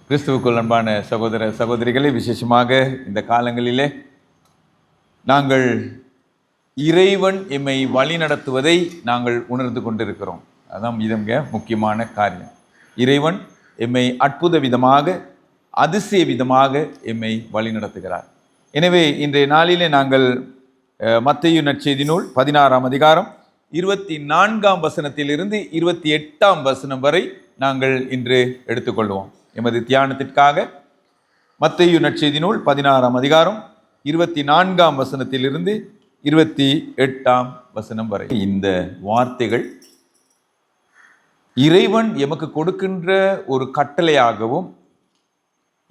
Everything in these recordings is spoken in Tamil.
கிறிஸ்துவுக்குள் அன்பான சகோதர சகோதரிகளை, விசேஷமாக இந்த காலங்களிலே நாங்கள் இறைவன் எம்மை வழி நடத்துவதை நாங்கள் உணர்ந்து கொண்டிருக்கிறோம். அதுதான் மிக முக்கியமான காரியம். இறைவன் எம்மை அற்புத விதமாக, அதிசய விதமாக எம்மை வழி நடத்துகிறார். எனவே இன்றைய நாளிலே நாங்கள் மத்தேயு நற்செய்தி நூல் 16ஆம் அதிகாரம் 24ஆம் வசனத்திலிருந்து 28ஆம் வசனம் வரை நாங்கள் இன்று எடுத்துக்கொள்வோம். எமது தியானத்திற்காக மத்தேயு நற்செய்தி நூல் 16ஆம் அதிகாரம் 24ஆம் வசனத்திலிருந்து 28ஆம் வசனம் வரை. இந்த வார்த்தைகள் இறைவன் எமக்கு கொடுக்கின்ற ஒரு கட்டளையாகவும்,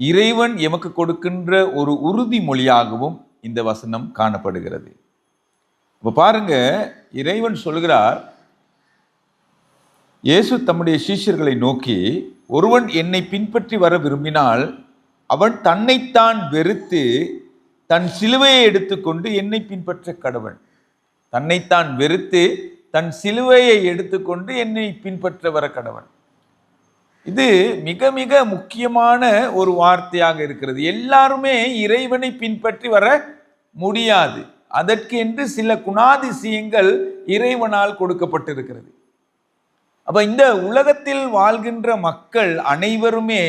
இறைவன் எமக்கு கொடுக்கின்ற ஒரு உறுதிமொழியாகவும் இந்த வசனம் காணப்படுகிறது. இப்போ பாருங்க, இறைவன் சொல்கிறார், இயேசு தம்முடைய சீஷர்களை நோக்கி, ஒருவன் என்னை பின்பற்றி வர விரும்பினால் அவன் தன்னைத்தான் வெறுத்து தன் சிலுவையை எடுத்துக்கொண்டு என்னை பின்பற்ற கடவன். தன்னைத்தான் வெறுத்து தன் சிலுவையை எடுத்துக்கொண்டு என்னை பின்பற்ற வர கடவன். இது மிக மிக முக்கியமான ஒரு வார்த்தையாக இருக்கிறது. எல்லாருமே இறைவனை பின்பற்றி வர முடியாது. அதற்கு என்று சில குணாதிசயங்கள் இறைவனால் கொடுக்கப்பட்டிருக்கிறது. அப்ப இந்த உலகத்தில் வாழ்கின்ற மக்கள் அனைவருமே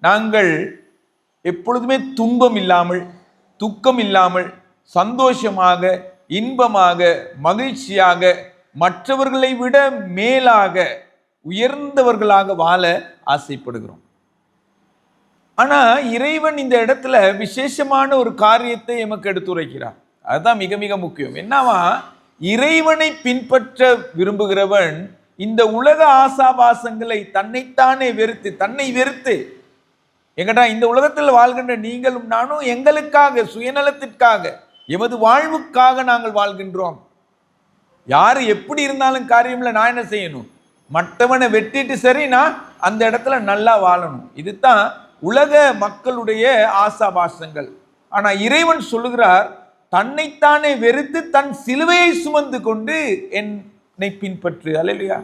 நாங்கள் எப்பொழுதுமே துன்பம் இல்லாமல், துக்கம் இல்லாமல், சந்தோஷமாக, இன்பமாக, மகிழ்ச்சியாக, மற்றவர்களை விட மேலாக, உயர்ந்தவர்களாக வாழ ஆசைப்படுகிறோம். ஆனா இறைவன் இந்த இடத்துல விசேஷமான ஒரு காரியத்தை எமக்கு எடுத்துரைக்கிறார். அதுதான் மிக மிக முக்கியம். என்னவா, இறைவனை பின்பற்ற விரும்புகிறவன் இந்த உலக ஆசாபாசங்களை தன்னைத்தானே வெறுத்து, தன்னை வெறுத்து, எங்கடா இந்த உலகத்தில் வாழ்கின்ற நீங்களும் நானும் எங்களுக்காக, சுயநலத்திற்காக, எமது வாழ்வுக்காக நாங்கள் வாழ்கின்றோம். யாரு எப்படி இருந்தாலும் காரியம்ல நான் என்ன செய்யணும், மற்றவனை வெட்டிட்டு சரி நான் அந்த இடத்துல நல்லா வாழணும். இதுதான் உலக மக்களுடைய ஆசாபாசங்கள். ஆனா இறைவன் சொல்லுகிறார், தன்னைத்தானே வெறுத்து தன் சிலுவையை சுமந்து கொண்டு என்னை பின்பற்று. அல்லேலூயா.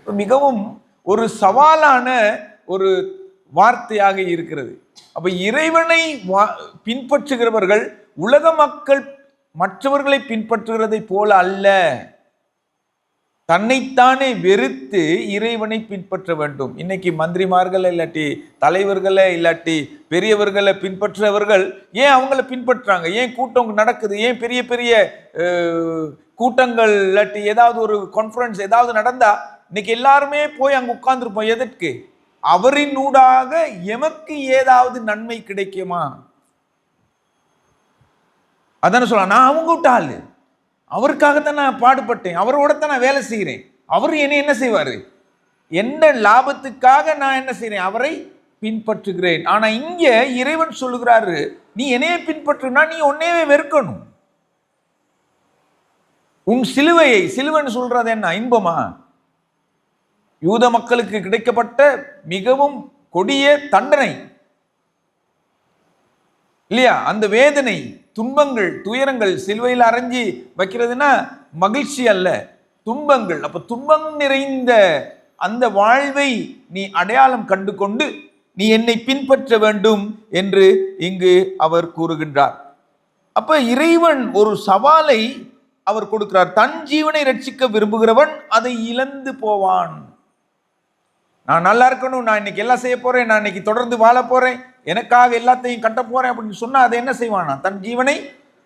மிகவும் ஒரு சவாலான ஒரு வார்த்தையாக இருக்கிறது. அப்ப இறைவனை பின்பற்றுகிறவர்கள் உலக மக்கள் மற்றவர்களை பின்பற்றுகிறதை போல அல்ல, தன்னைத்தானே வெறுத்து இறைவனை பின்பற்ற வேண்டும். இன்னைக்கு மந்திரிமார்களை இல்லாட்டி தலைவர்களை இல்லாட்டி பெரியவர்களை பின்பற்றவர்கள் ஏன் அவங்கள பின்பற்றுறாங்க? ஏன் கூட்டம் நடக்குது? ஏன் பெரிய பெரிய கூட்டங்கள் இல்லாட்டி ஏதாவது ஒரு கான்ஃபரன்ஸ் ஏதாவது நடந்தா இன்னைக்கு எல்லாருமே போய் அங்கே உட்கார்ந்துருப்போம். எதற்கு? அவரின் ஊடாக எமக்கு ஏதாவது நன்மை கிடைக்குமா? அதான சொல்ல, நான் அவங்க விட்டாள், அவருக்காகத்தான் நான் பாடுபட்டேன், அவரோடத்தான் நான் வேலை செய்கிறேன், அவர் என்னை என்ன செய்வார், என்ன லாபத்துக்காக நான் என்ன செய்கிறேன், அவரை பின்பற்றுகிறேன். ஆனா இங்க இறைவன் சொல்லுகிறாரு, நீ என்னையே பின்பற்றுனா நீ உன்னையவே வெறுக்கணும். உன் சிலுவையை, சிலுவைன்னு சொல்றது என்ன, இன்பமா? யூத மக்களுக்கு கிடைக்கப்பட்ட மிகவும் கொடிய தண்டனை இல்லையா? அந்த வேதனை, துன்பங்கள், துயரங்கள், சிலுவையில் அரைஞ்சி வைக்கிறதுனா மகிழ்ச்சி அல்ல, துன்பங்கள். அப்ப துன்பம் நிறைந்த அந்த வாழ்வை நீ அடையாளம் கண்டு கொண்டு நீ என்னை பின்பற்ற வேண்டும் என்று இங்கு அவர் கூறுகின்றார். அப்ப இறைவன் ஒரு சவாலை அவர் கொடுக்கிறார். தன் ஜீவனை ரட்சிக்க விரும்புகிறவன் அதை இழந்து போவான். நான் நல்லா இருக்கணும், நான் இன்னைக்கு எல்லாம் செய்ய போறேன், நான் இன்னைக்கு தொடர்ந்து வாழ போறேன், எனக்காக எல்லாத்தையும் கட்ட போறேன் அப்படின்னு சொன்னா அதை என்ன செய்வானா, தன் ஜீவனை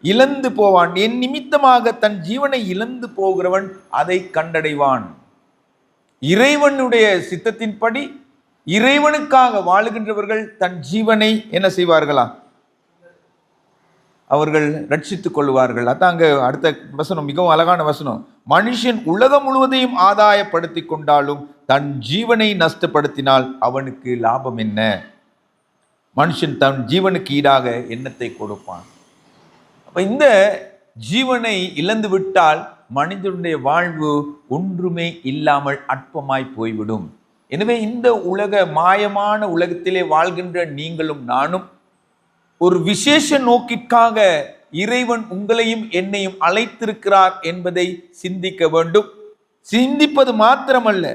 இழந்து போவான். என் நிமித்தமாக தன் ஜீவனை இழந்து போகிறவன் அதை கண்டடைவான். இறைவனுடைய சித்தத்தின்படி இறைவனுக்காக வாழுகின்றவர்கள் தன் ஜீவனை என்ன செய்வார்களா, அவர்கள் ரட்சித்துக் கொள்வார்கள். அதாங்க அடுத்த வசனம், மிகவும் அழகான வசனம். மனுஷன் உலகம் முழுவதையும் ஆதாயப்படுத்தி கொண்டாலும் தன் ஜீவனை நஷ்டப்படுத்தினால் அவனுக்கு லாபம் என்ன? மனுஷன் தன் ஜீவனுக்கு ஈடாக எண்ணத்தை கொடுப்பான். அப்ப இந்த ஜீவனை இழந்து விட்டால் மனிதனுடைய வாழ்வு ஒன்றுமே இல்லாமல் அற்பமாய் போய்விடும். எனவே இந்த உலக மாயமான உலகத்திலே வாழ்கின்ற நீங்களும் நானும் ஒரு விசேஷ நோக்கிற்காக இறைவன் உங்களையும் என்னையும் அழைத்திருக்கிறார் என்பதை சிந்திக்க வேண்டும். சிந்திப்பது மாத்திரமல்ல,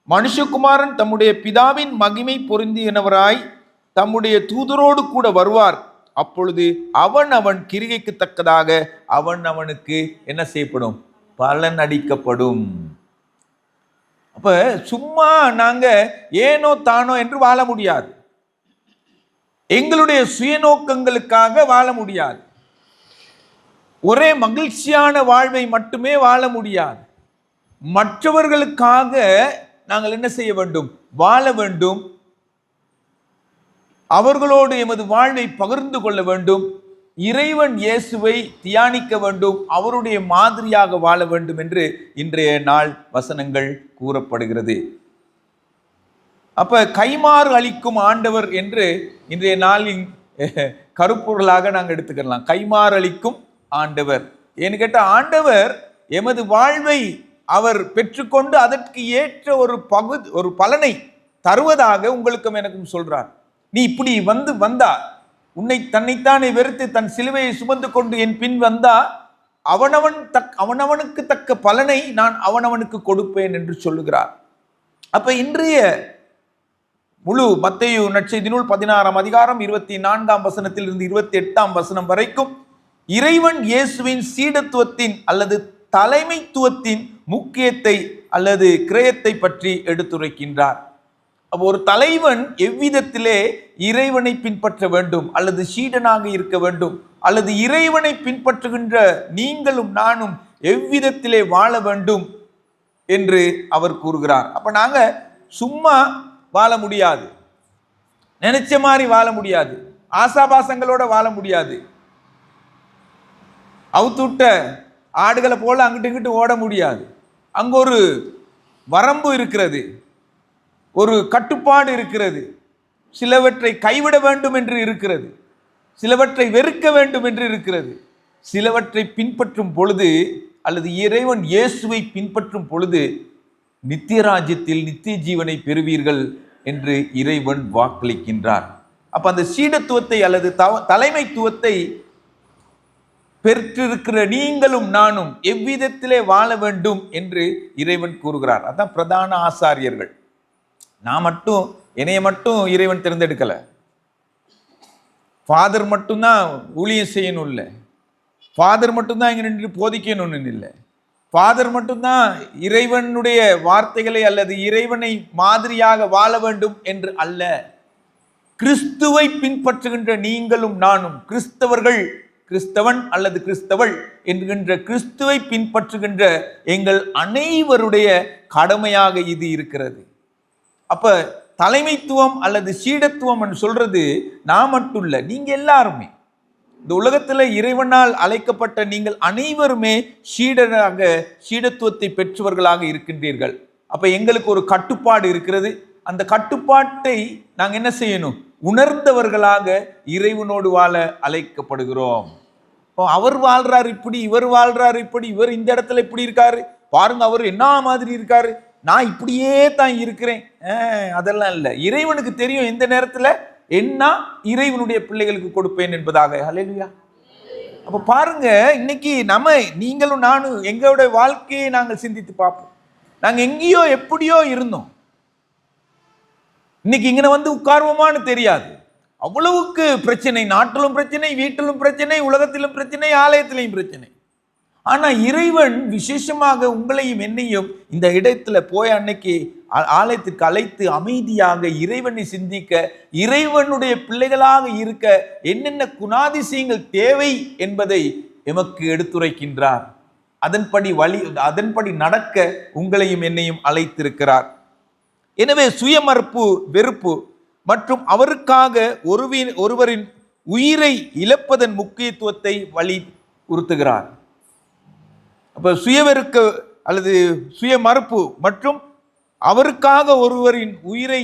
மனுஷகுமாரன் தம்முடைய பிதாவின் மகிமை பொருந்தியனவராய் தம்முடைய தூதரோடு கூட வருவார். அப்பொழுது அவன் கிரிகைக்கு தக்கதாக அவனுக்கு என்ன செய்யப்படும்? பலன் அளிக்கப்படும். அப்ப சும்மா நாங்க ஏனோ தானோ என்று வாழ முடியாது. எங்களுடைய சுயநோக்கங்களுக்காக வாழ முடியாது. ஒரே மகிழ்ச்சியான வாழ்வை மட்டுமே வாழ முடியாது. மற்றவர்களுக்காக நாங்கள் என்ன செய்ய வேண்டும்? வாழ வேண்டும். அவர்களோடு எமது வாழ்வை பகிர்ந்து கொள்ள வேண்டும். இறைவன் இயேசுவை தியானிக்க வேண்டும். அவருடைய மாதிரியாக வாழ வேண்டும் என்று இன்றைய நாள் வசனங்கள் கூறப்படுகிறது. அப்ப கைமாறு அளிக்கும் ஆண்டவர் என்று இன்றைய நாளின் கருப்பொருளாக நாங்கள் எடுத்துக்கலாம். கைமாறு அளிக்கும் ஆண்டவர். ஏன்னு கேட்ட, ஆண்டவர் எமது வாழ்வை அவர் பெற்றுக்கொண்டு அதற்கு ஏற்ற ஒரு பலனை தருவதாக உங்களுக்கும் எனக்கும் சொல்றார். நீ இப்படி வந்தா, உன்னை தன்னைத்தானே வெறுத்து தன் சிலுவையை சுமந்து கொண்டு என் பின் வந்தா அவனவனுக்கு தக்க பலனை நான் அவனவனுக்கு கொடுப்பேன் என்று சொல்லுகிறார். அப்ப இன்றைய முழு மத்தேயு நற்செய்தி நூல் 16ஆம் அதிகாரம் 24ஆம் வசனத்திலிருந்து 28ஆம் வசனம் வரைக்கும் இறைவன் இயேசுவின் சீடத்துவத்தின் அல்லது தலைமைத்துவத்தின் முக்கியத்தை அல்லது கிரயத்தை பற்றி எடுத்துரைக்கின்றார். அப்போ ஒரு தலைவன் எவ்விதத்திலே இறைவனை பின்பற்ற வேண்டும் அல்லது சீடனாக இருக்க வேண்டும், அல்லது இறைவனை பின்பற்றுகின்ற நீங்களும் நானும் எவ்விதத்திலே வாழ வேண்டும் என்று அவர் கூறுகிறார். அப்ப நாங்க சும்மா வாழ முடியாது, நினைச்ச மாதிரி வாழ முடியாது, ஆசாபாசங்களோட வாழ முடியாது, அவுத்துட்ட ஆடுகளை போல அங்கிட்டு இங்கிட்டு ஓட முடியாது. அங்க ஒரு வரம்பு இருக்கிறது, ஒரு கட்டுப்பாடு இருக்கிறது. சிலவற்றை கைவிட வேண்டும் என்று இருக்கிறது, சிலவற்றை வெறுக்க வேண்டும் என்று இருக்கிறது. சிலவற்றை பின்பற்றும் பொழுது அல்லது இறைவன் இயேசுவை பின்பற்றும் பொழுது நித்திய ராஜ்யத்தில் நித்திய ஜீவனை பெறுவீர்கள் என்று இறைவன் வாக்களிக்கின்றார். அப்ப அந்த சீடத்துவத்தை அல்லது தலைமைத்துவத்தை பெற்றிருக்கிற நீங்களும் நானும் எவ்விதத்திலே வாழ வேண்டும் என்று இறைவன் கூறுகிறார். அதான் பிரதான ஆசாரியர்கள். என்னைய மட்டும் இறைவன் தேர்ந்தெடுக்கல. ஃபாதர் மட்டும்தான் ஊழியம் செய்யணும் இல்லை, ஃபாதர் மட்டும்தான் இங்க நின்று போதிக்கணும்னு இல்லை, ஃபாதர் மட்டும்தான் இறைவனுடைய வார்த்தைகளை அல்லது இறைவனை மாதிரியாக வாழ வேண்டும் என்று அல்ல. கிறிஸ்துவை பின்பற்றுகின்ற நீங்களும் நானும், கிறிஸ்தவன் அல்லது கிறிஸ்தவள் என்கின்ற கிறிஸ்துவை பின்பற்றுகின்ற எங்கள் அனைவருடைய கடமையாக இது இருக்கிறது. அப்ப தலைமைத்துவம் அல்லது சீடத்துவம் என்று சொல்றது நான் மட்டும் இல்லை, நீங்க எல்லாருமே இந்த உலகத்துல இறைவனால் அழைக்கப்பட்ட நீங்கள் அனைவருமே சீடத்துவத்தை பெற்றவர்களாக இருக்கின்றீர்கள். அப்ப எங்களுக்கு ஒரு கட்டுப்பாடு இருக்கிறது. அந்த கட்டுப்பாட்டை நாங்கள் என்ன செய்யணும்? உணர்ந்தவர்களாக இறைவனோடு வாழ அழைக்கப்படுகிறோம். அவர் வாழ்றாரு இப்படி, இவர் வாழ்றாரு இப்படி, இவர் இந்த இடத்துல இப்படி இருக்காரு பாருங்க, அவர் என்ன மாதிரி இருக்காரு, நான் இப்படியே தான் இருக்கிறேன், அதெல்லாம் இல்லை. இறைவனுக்கு தெரியும் எந்த நேரத்துல என்ன இறைவனுடைய பிள்ளைகளுக்கு கொடுப்பேன் என்பதாக. ஹல்லேலூயா. அப்ப பாருங்க, இன்னைக்கு நீங்களும் நானும் எங்களுடைய வாழ்க்கையை நாங்கள் சிந்தித்து பார்ப்போம். நாங்க எங்கேயோ எப்படியோ இருந்தோம், இன்னைக்கு இங்க வந்து உட்கார்வோமான்னு தெரியாது. அவ்வளவுக்கு பிரச்சனை, நாட்டிலும் பிரச்சனை, வீட்டிலும் பிரச்சனை, உலகத்திலும் பிரச்சனை, ஆலயத்திலையும் பிரச்சனை. ஆனா இறைவன் விசேஷமாக உங்களையும் என்னையும் இந்த இடத்துல போய் அன்னைக்கு ஆலயத்துக்கு அழைத்து அமைதியாக இறைவனை சிந்திக்க, இறைவனுடைய பிள்ளைகளாக இருக்க என்னென்ன குணாதிசயங்கள் தேவை என்பதை எமக்கு எடுத்துரைக்கின்றார். அதன்படி நடக்க உங்களையும் என்னையும் அழைத்திருக்கிறார். எனவே சுயமறுப்பு, வெறுப்பு மற்றும் அவருக்காக ஒருவரின் உயிரை இழப்பதன் முக்கியத்துவத்தை வலியுறுத்துகிறார். அப்ப சுயவெறுக்க அல்லது சுயமறுப்பு மற்றும் அவருக்காக ஒருவரின் உயிரை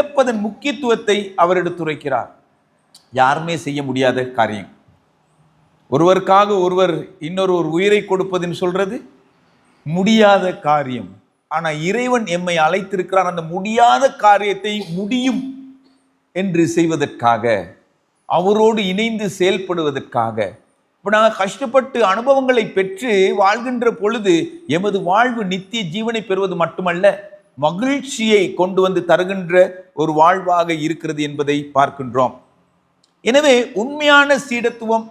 இழப்பதன் முக்கியத்துவத்தை அவர் எடுத்துரைக்கிறார். யாருமே செய்ய முடியாத காரியம். ஒருவருக்காக ஒருவர் இன்னொரு உயிரை கொடுப்பதுன்னு சொல்றது முடியாத காரியம். ஆனா இறைவன் எம்மை அழைத்திருக்கிறார் அந்த முடியாத காரியத்தை முடியும் என்று செய்வதற்காக, அவரோடு இணைந்து செயல்படுவதற்காக. அப்ப நாங்கள் கஷ்டப்பட்டு அனுபவங்களை பெற்று வாழ்கின்ற பொழுது எமது வாழ்வு நித்திய ஜீவனை பெறுவது மட்டுமல்ல, மகிழ்ச்சியை கொண்டு வந்து தருகின்ற ஒரு வாழ்வாக இருக்கிறது என்பதை பார்க்கின்றோம். எனவே உண்மையான சீடத்துவம்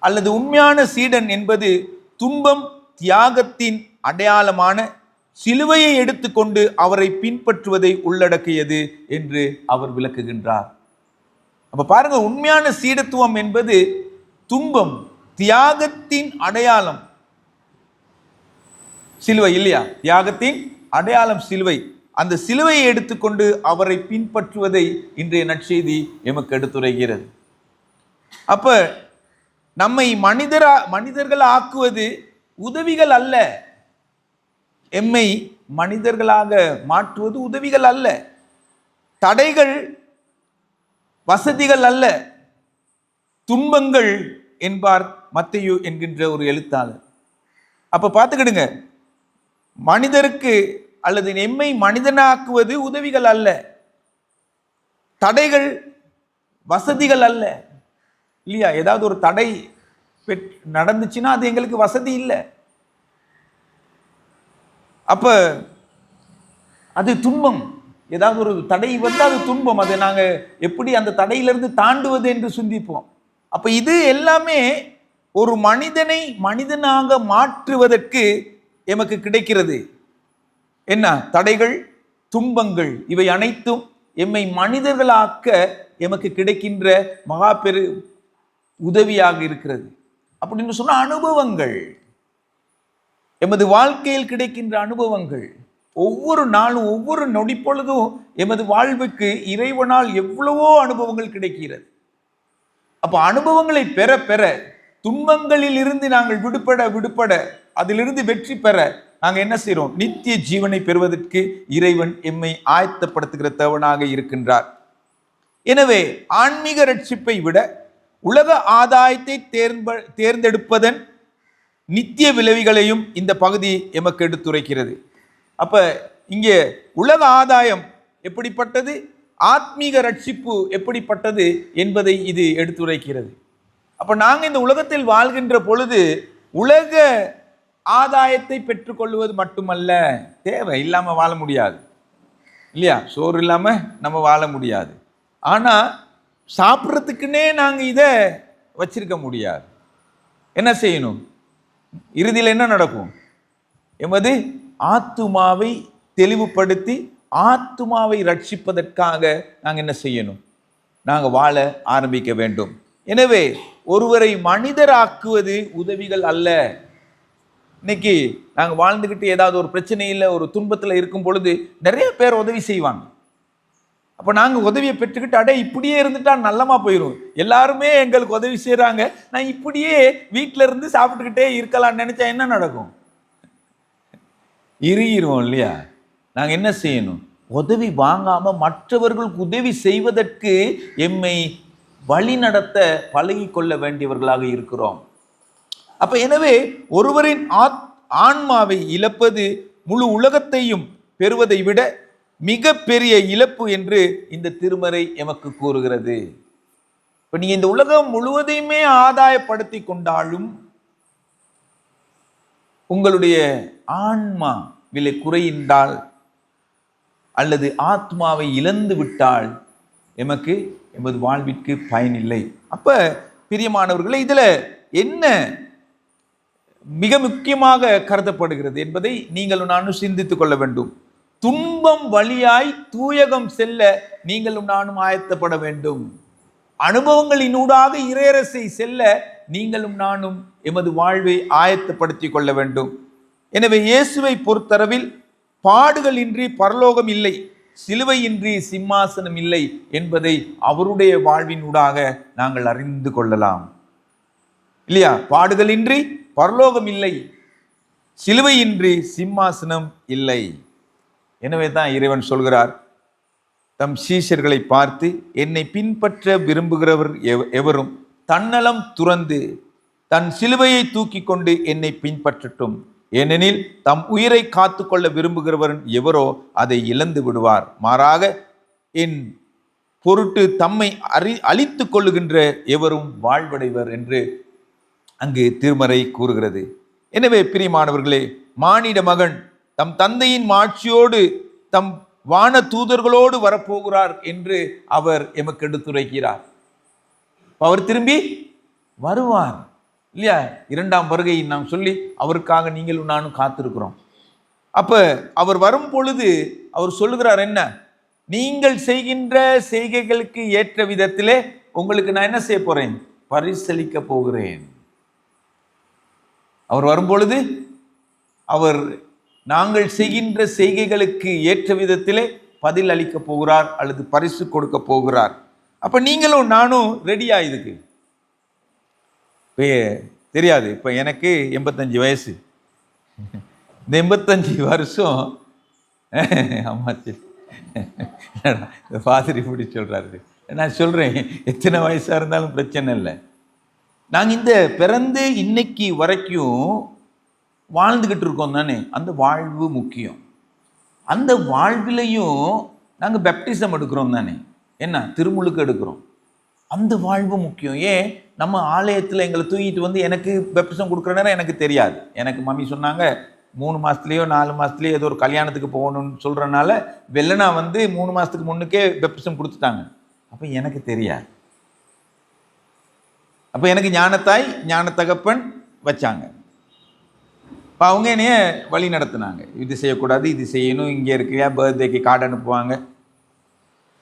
அல்லது உண்மையான சீடன் என்பது துன்பம் தியாகத்தின் அடையாளமான சிலுவையை எடுத்துக்கொண்டு அவரை பின்பற்றுவதை உள்ளடக்கியது என்று அவர் விளக்குகின்றார். அப்ப பாருங்க, உண்மையான சீடத்துவம் என்பது துன்பம் தியாகத்தின் அடையாளம் சிலுவை இல்லையா? தியாகத்தின் அடையாளம் சிலுவை. அந்த சிலுவையை எடுத்துக்கொண்டு அவரை பின்பற்றுவதை இன்றைய நற்செய்தி எமக்கு எடுத்துரைக்கிறது. அப்ப நம்மை மனிதர்கள் ஆக்குவது உதவிகள் அல்ல, எம்மை மனிதர்களாக மாற்றுவது உதவிகள் அல்ல, தடைகள் வசதிகள் அல்ல, துன்பங்கள் என்பார் மத்தேயு என்கின்ற ஒரு எழுத்தாளர். அப்ப பார்த்துக்கிடுங்க, மனிதருக்கு அல்லது எம்மை மனிதனாக்குவது உதவிகள் அல்ல, தடைகள் வசதிகள் அல்ல இல்லையா? ஏதாவது ஒரு தடை நடந்துச்சுன்னா அது எங்களுக்கு வசதி இல்லை, அப்ப அது துன்பம். ஏதாவது ஒரு தடை வந்து அது துன்பம். அதை நாங்கள் எப்படி அந்த தடையிலிருந்து தாண்டுவது என்று சிந்திப்போம். அப்ப இது எல்லாமே ஒரு மனிதனை மனிதனாக மாற்றுவதற்கு எமக்கு கிடைக்கிறது. என்ன? தடைகள், துன்பங்கள், இவை அனைத்தும் எம்மை மனிதர்களாக்க எமக்கு கிடைக்கின்ற மகா பெரு உதவியாக இருக்கிறது. அப்படின்னு சொன்ன அனுபவங்கள், எமது வாழ்க்கையில் கிடைக்கின்ற அனுபவங்கள், ஒவ்வொரு நாளும் ஒவ்வொரு நொடி பொழுதும் எமது வாழ்வுக்கு இறைவனால் எவ்வளவோ அனுபவங்கள் கிடைக்கிறது. அப்ப அனுபவங்களை பெற பெற, துன்பங்களில் இருந்து நாங்கள் விடுபட அதிலிருந்து வெற்றி பெற நாங்கள் என்ன செய்கிறோம்? நித்திய ஜீவனை பெறுவதற்கு இறைவன் எம்மை ஆயத்தப்படுத்துகிற தேவனாக இருக்கின்றார். எனவே ஆன்மீக ரட்சிப்பை விட உலக ஆதாயத்தை தேர்ந்தெடுப்பதன் நித்திய விளைவுகளையும் இந்த பகுதி எமக்கு எடுத்துரைக்கிறது. அப்ப இங்கே உலக ஆதாயம் எப்படிப்பட்டது, ஆத்மீக ரட்சிப்பு எப்படிப்பட்டது என்பதை இது எடுத்துரைக்கிறது. அப்ப நாங்கள் இந்த உலகத்தில் வாழ்கின்ற பொழுது உலக ஆதாயத்தை பெற்றுக்கொள்வது மட்டுமல்ல, தேவை இல்லாம வாழ முடியாது இல்லையா? சோறு இல்லாம நம்ம வாழ முடியாது. ஆனா சாப்பிட்றதுக்குன்னே நாங்க இதை வச்சிருக்க முடியாது. என்ன செய்யணும்? இறுதியில் என்ன நடக்கும்? எமது ஆத்துமாவை தெளிவுபடுத்தி ஆத்துமாவை ரட்சிப்பதற்காக நாங்கள் என்ன செய்யணும்? நாங்கள் வாழ ஆரம்பிக்க வேண்டும். எனவே ஒருவரை மனிதராக்குவது உதவிகள் அல்ல. இன்னைக்கு நாங்கள் வாழ்ந்துக்கிட்டு ஏதாவது ஒரு பிரச்சனையில் ஒரு துன்பத்தில் இருக்கும் பொழுது நிறைய பேர் உதவி செய்வாங்க. அப்போ நாங்கள் உதவியை பெற்றுக்கிட்டு அடே இப்படியே இருந்துட்டா நல்லமா போயிடும், எல்லாருமே எங்களுக்கு உதவி செய்கிறாங்க, நான் இப்படியே வீட்டில் இருந்து சாப்பிட்டுக்கிட்டே இருக்கலாம்னு நினைச்சா என்ன நடக்கும்? இறுகிடுவோம் இல்லையா? நாங்கள் என்ன செய்யணும்? உதவி வாங்காம மற்றவர்களுக்கு உதவி செய்வதற்கு எம்மை வழி நடத்த பழகி கொள்ள வேண்டியவர்களாக இருக்கிறோம். அப்ப எனவே ஒருவரின் ஆன்மாவை இழப்பது முழு உலகத்தையும் பெறுவதை விட மிக பெரிய இழப்பு என்று இந்த திருமறை எமக்கு கூறுகிறது. இப்ப நீங்க இந்த உலகம் முழுவதையுமே ஆதாயப்படுத்தி கொண்டாலும் உங்களுடைய ஆன்மா விலை குறைந்தால் அல்லது ஆத்மாவை இழந்து விட்டால் எமது வாழ்விற்கு பயனில்லை. அப்ப பிரியமானவர்களே, இதுல என்ன மிக முக்கியமாக கருதப்படுகிறது என்பதை நீங்களும் நானும் சிந்தித்துக் கொள்ள வேண்டும். துன்பம் வழியாய் தூயகம் செல்ல நீங்களும் நானும் ஆயத்தப்பட வேண்டும். அனுபவங்களினூடாக இறையரசை செல்ல நீங்களும் நானும் எமது வாழ்வை ஆயத்தப்படுத்தி கொள்ள வேண்டும். எனவே இயேசுவை பொறுத்தளவில் பாடுகள் இன்றி பரலோகம் இல்லை, சிலுவையின்றி சிம்மாசனம் இல்லை என்பதை அவருடைய வாழ்வினூடாக நாங்கள் அறிந்து கொள்ளலாம் இல்லையா? பாடுகளின்றி பரலோகம் இல்லை, சிலுவையின்றி சிம்மாசனம் இல்லை. எனவே தான் இறைவன் சொல்கிறார், தம் சீஷர்களை பார்த்து, என்னை பின்பற்ற விரும்புகிறவர் எவரும் தன்னலம் துறந்து தன் சிலுவையை தூக்கி கொண்டு என்னை பின்பற்றட்டும். ஏனெனில் தம் உயிரை காத்து கொள்ள விரும்புகிறவர் எவரோ அதை இழந்து விடுவார், மாறாக என் பொருட்டு தம்மை அழித்து கொள்ளுகின்ற எவரும் வாழ்வடைவர் என்று அங்கு திருமறை கூறுகிறது. எனவே பிரியமானவர்களே, மானிட மகன் தம் தந்தையின் மாட்சியோடு தம் வான தூதர்களோடு வரப்போகிறார் என்று அவர் எமக்கு எடுத்துரைக்கிறார். அவர் திரும்பி வருவார் இல்லையா? இரண்டாம் வருகை நாம் சொல்லி அவருக்காக நீங்களும் நானும் காத்திருக்கிறோம். அப்ப அவர் வரும் பொழுது அவர் சொல்லுகிறார் என்ன? நீங்கள் செய்கின்ற செய்கைகளுக்கு ஏற்ற விதத்திலே உங்களுக்கு நான் என்ன செய்ய போறேன்? பரிசளிக்க போகிறேன். அவர் வரும்பொழுது அவர் நாங்கள் செய்கின்ற செய்கைகளுக்கு ஏற்ற விதத்திலே பதில் அளிக்க போகிறார் அல்லது பரிசு கொடுக்க போகிறார். அப்ப நீங்களும் நானும் ரெடியா? இதுக்கு தெரியாது. இப்ப எனக்கு 85 வயசு. இந்த 85 வருஷம் அம்மாச்சி ஃபாதர் இப்படி சொல்றாரு. நான் சொல்றேன், எத்தனை வயசா இருந்தாலும் பிரச்சனை இல்லை. நாங்கள் இந்த பிறந்து இன்னைக்கு வரைக்கும் வாழ்ந்துக்கிட்டு இருக்கோம் தானே, அந்த வாழ்வு முக்கியம். அந்த வாழ்விலையும் நாங்கள் பேப்டிசம் எடுக்கிறோம் தானே, என்ன திருமுழுக்கு எடுக்கிறோம். அந்த வாழ்வு முக்கியம். ஏன் நம்ம ஆலயத்தில் எங்களை தூக்கிட்டு வந்து எனக்கு பேப்டிசம் கொடுக்குற நேரம் எனக்கு தெரியாது. எனக்கு மம்மி சொன்னாங்க 3 மாதத்துலேயோ 4 மாதத்துலேயோ ஏதோ ஒரு கல்யாணத்துக்கு போகணும்னு சொல்கிறனால வெள்ளனா வந்து 3 மாதத்துக்கு முன்னுக்கே பேப்டிசம் கொடுத்துட்டாங்க. அப்போ எனக்கு தெரியாது. அப்போ எனக்கு ஞானத்தாய் ஞான தகப்பன் வச்சாங்க. இப்போ அவங்க என்னைய வழி நடத்தினாங்க. இது செய்யக்கூடாது, இது செய்யணும், இங்கே இருக்கையா பர்த்டேக்கு கார்டு அனுப்புவாங்க,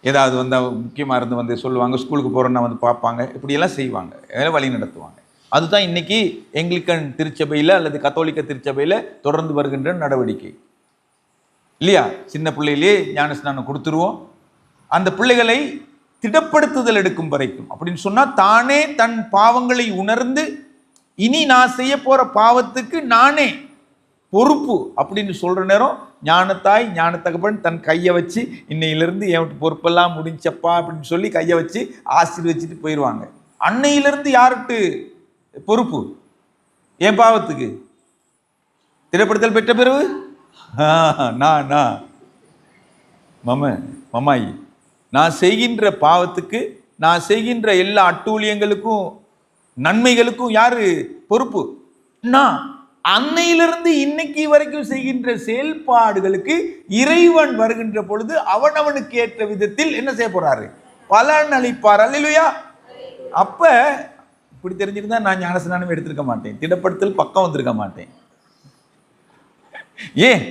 ஏதாவது வந்து முக்கியமாக இருந்து வந்து சொல்லுவாங்க, ஸ்கூலுக்கு போகிறோன்னா வந்து பார்ப்பாங்க, இப்படியெல்லாம் செய்வாங்க, வழி நடத்துவாங்க. அதுதான் இன்னைக்கு எங்கிலிக்கன் திருச்சபையில் அல்லது கத்தோலிக்க திருச்சபையில் தொடர்ந்து வருகின்ற நடவடிக்கை இல்லையா? சின்ன பிள்ளையிலே ஞானஸ்நானம் கொடுத்துருவோம். அந்த பிள்ளைகளை திடப்படுத்துதல் எடுக்கும் வரைக்கும், அப்படின்னு சொன்னால் தானே தன் பாவங்களை உணர்ந்து இனி நான் செய்ய போற பாவத்துக்கு நானே பொறுப்பு அப்படின்னு சொல்ற நேரம் ஞானத்தாய் ஞான தகப்பன் தன் கையை வச்சு இன்னையிலிருந்து என் பொறுப்பெல்லாம் முடிஞ்சப்பா அப்படின்னு சொல்லி கையை வச்சு ஆசீர்வச்சிட்டு போயிடுவாங்க. அன்னையிலிருந்து யாருக்கு பொறுப்பு? என் பாவத்துக்கு திடப்படுத்தல் பெற்ற பிறகு நான் மமாயி நான் செய்கின்ற பாவத்துக்கு, நான் செய்கின்ற எல்லா அட்டூழியங்களுக்கும் நன்மைகளுக்கும் யாரு பொறுப்பு? நான். அன்னையிலிருந்து இன்னைக்கு வரைக்கும் செய்கின்ற செயல்பாடுகளுக்கு இறைவன் வருகின்ற பொழுது அவனவனுக்கு ஏற்ற விதத்தில் என்ன செய்ய போறாரு? பலன் அளிப்பார். அல்லேலூயா. அப்ப இப்படி தெரிஞ்சிருந்தா நான் ஞானஸ்நானம் எடுத்திருக்க மாட்டேன், திடப்படுத்தல் பக்கம் வந்திருக்க மாட்டேன். ஏன்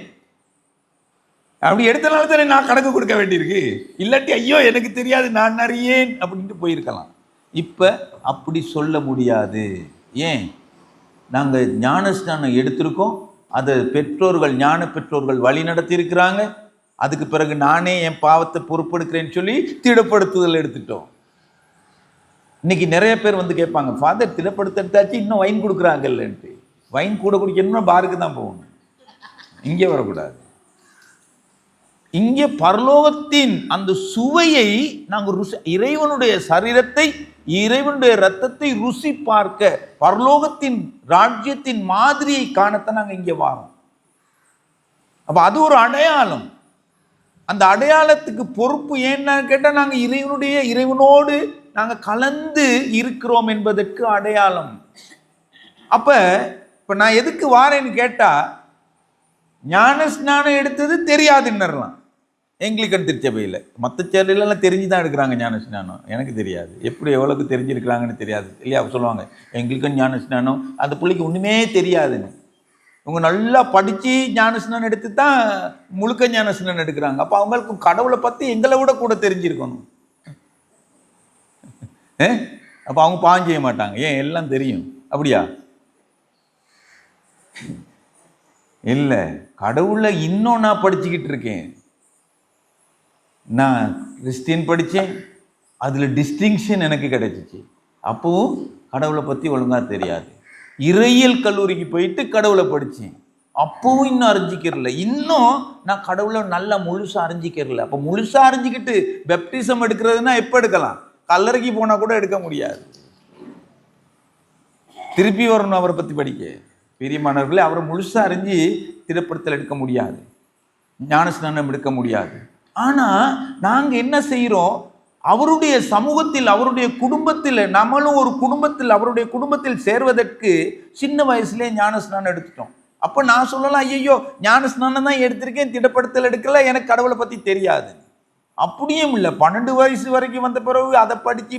அப்படி எடுத்தனால தானே நான் கணக்கு கொடுக்க வேண்டியிருக்கு. இல்லாட்டி ஐயோ எனக்கு தெரியாது நான் அறியேன் அப்படின்ட்டு போயிருக்கலாம். இப்ப அப்படி சொல்ல முடியாது. ஏன்? நாங்கள் ஞானஸ்நானம் எடுத்திருக்கோம், அதை பெற்றோர்கள் ஞான பெற்றோர்கள் வழி நடத்தி இருக்கிறாங்க. அதுக்கு பிறகு நானே என் பாவத்தை பொறுப்பெடுக்கிறேன்னு சொல்லி திடப்படுத்துதல் எடுத்துட்டோம். இன்னைக்கு நிறைய பேர் வந்து கேட்பாங்க, ஃபாதர் திடப்படுத்த எடுத்தாச்சு இன்னும் வைன் கொடுக்குறாங்கல்லன்ட்டு. வைன் கூட குடிக்கணும்னா பாருக்கு தான் போகணும், இங்கே வரக்கூடாது. இங்கே பரலோகத்தின் அந்த சுவையை நாங்கள் இறைவனுடைய சரீரத்தை இறைவனுடைய ரத்தத்தை ருசி பார்க்க, பரலோகத்தின் ராஜ்யத்தின் மாதிரியை காணத்தான் நாங்கள் இங்கே வரோம். அப்ப அது ஒரு அடையாளம். அந்த அடையாளத்துக்கு பொறுப்பு ஏன்னு கேட்டால் நாங்கள் இறைவனோடு நாங்கள் கலந்து இருக்கிறோம் என்பதற்கு அடையாளம். அப்ப நான் எதுக்கு வாரேன்னு கேட்டா, ஞான ஸ்நானம் எடுத்தது தெரியாதுன்னரலாம் எங்கிலிக்கன் திருச்சபையில். மற்ற சேரிலெல்லாம் தெரிஞ்சுதான் எடுக்கிறாங்க ஞான ஸ்நானம். எனக்கு தெரியாது, எப்படி எவ்வளோக்கு தெரிஞ்சிருக்கிறாங்கன்னு தெரியாது இல்லையா? சொல்லுவாங்க எங்கிலிக்கன் ஞான ஸ்நானம், அந்த பிள்ளைக்கு ஒன்றுமே தெரியாதுன்னு. இவங்க நல்லா படித்து ஞான ஸ்நானம் எடுத்து தான் முழுக்க ஞான ஸ்நானம் எடுக்கிறாங்க. அப்போ அவங்களுக்கு கடவுளை பற்றி எங்களை விட கூட தெரிஞ்சிருக்கணும். அப்போ அவங்க பாவம் செய்ய மாட்டாங்க. ஏன்? எல்லாம் தெரியும். அப்படியா? இல்லை, கடவுளை இன்னும் நான் படிச்சுக்கிட்டு இருக்கேன். நான் கிறிஸ்டின் படித்தேன், அதில் டிஸ்டிங்ஷன் எனக்கு கிடைச்சிச்சு. அப்போவும் கடவுளை பற்றி ஒழுங்காக தெரியாது. இறையியல் கல்லூரிக்கு போயிட்டு கடவுளை படித்தேன், அப்போவும் இன்னும் அறிஞ்சிக்கிறல. இன்னும் நான் கடவுளை நல்லா முழுசாக அறிஞ்சிக்கிறல. அப்போ முழுசாக அறிஞ்சிக்கிட்டு பெப்டிசம் எடுக்கிறதுனா எப்போ எடுக்கலாம்? கல்லறைக்கு போனால் கூட எடுக்க முடியாது. திருப்பி வரணும் அவரை பற்றி படிக்க. பிரியமானவர்களே, அவரை முழுசாக அறிஞ்சு திடப்படுத்தல் எடுக்க முடியாது, ஞானஸ்நானம் எடுக்க முடியாது. ஆனால் நாங்கள் என்ன செய்கிறோம்? அவருடைய சமூகத்தில், அவருடைய குடும்பத்தில், நம்மளும் ஒரு குடும்பத்தில், அவருடைய குடும்பத்தில் சேர்வதற்கு சின்ன வயசுலேயே ஞானஸ்நானம் எடுத்துட்டோம். அப்போ நான் சொல்லலாம், ஐயோ ஞானஸ்நானம் தான் எடுத்திருக்கேன், திடப்படுத்தல் எடுக்கல, எனக்கு கடவுளை பற்றி தெரியாது. அப்படியும் இல்லை. 12 வயசு வரைக்கும் வந்த பிறகு அதை படித்து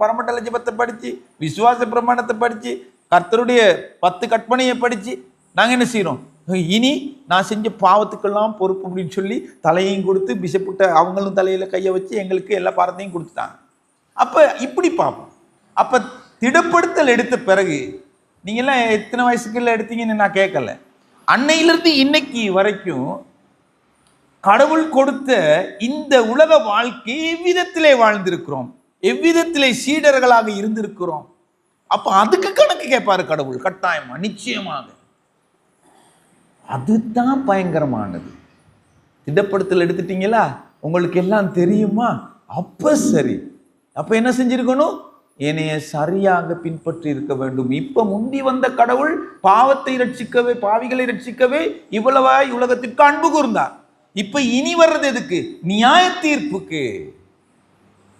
பரமண்டல ஜெபத்தை படித்து, விசுவாச பிரமாணத்தை படித்து, கர்த்தருடைய 10 கற்பனையை படித்து நாங்கள் என்ன செய்கிறோம், இனி நான் செஞ்ச பாவத்துக்கெல்லாம் பொறுப்பு அப்படின்னு சொல்லி தலையையும் கொடுத்து பிஷப்பிட்ட அவங்களும் தலையில் கையை வச்சு எங்களுக்கு எல்லா பாரத்தையும் கொடுத்துட்டாங்க. அப்போ இப்படி பார்ப்போம். அப்போ திடப்படுத்தல் எடுத்த பிறகு நீங்கள்லாம் எத்தனை வயசுக்குள்ள எடுத்தீங்கன்னு நான் கேட்கல. அன்னையிலிருந்து இன்னைக்கு வரைக்கும் கடவுள் கொடுத்த இந்த உலக வாழ்க்கை எவ்விதத்திலே வாழ்ந்திருக்கிறோம், எவ்விதத்திலே சீடர்களாக இருந்திருக்கிறோம். அப்போ அதுக்கு கணக்கு கேட்பாரு கடவுள் கட்டாயமா, நிச்சயமாக. அதுதான் பயங்கரமானது. திடப்படுத்தல் எடுத்துட்டீங்களா, உங்களுக்கு எல்லாம் தெரியுமா, அப்ப சரி. அப்ப என்ன செஞ்சிருக்கணும், என்னைய சரியாக பின்பற்றி இருக்க வேண்டும். இப்ப முந்தி வந்த கடவுள் பாவத்தை ரட்சிக்கவே, பாவிகளை ரட்சிக்கவே இவ்வளவாய் உலகத்திற்கு அன்பு கூர்ந்தார். இப்ப இனி வர்றது எதுக்கு, நியாய தீர்ப்புக்கு.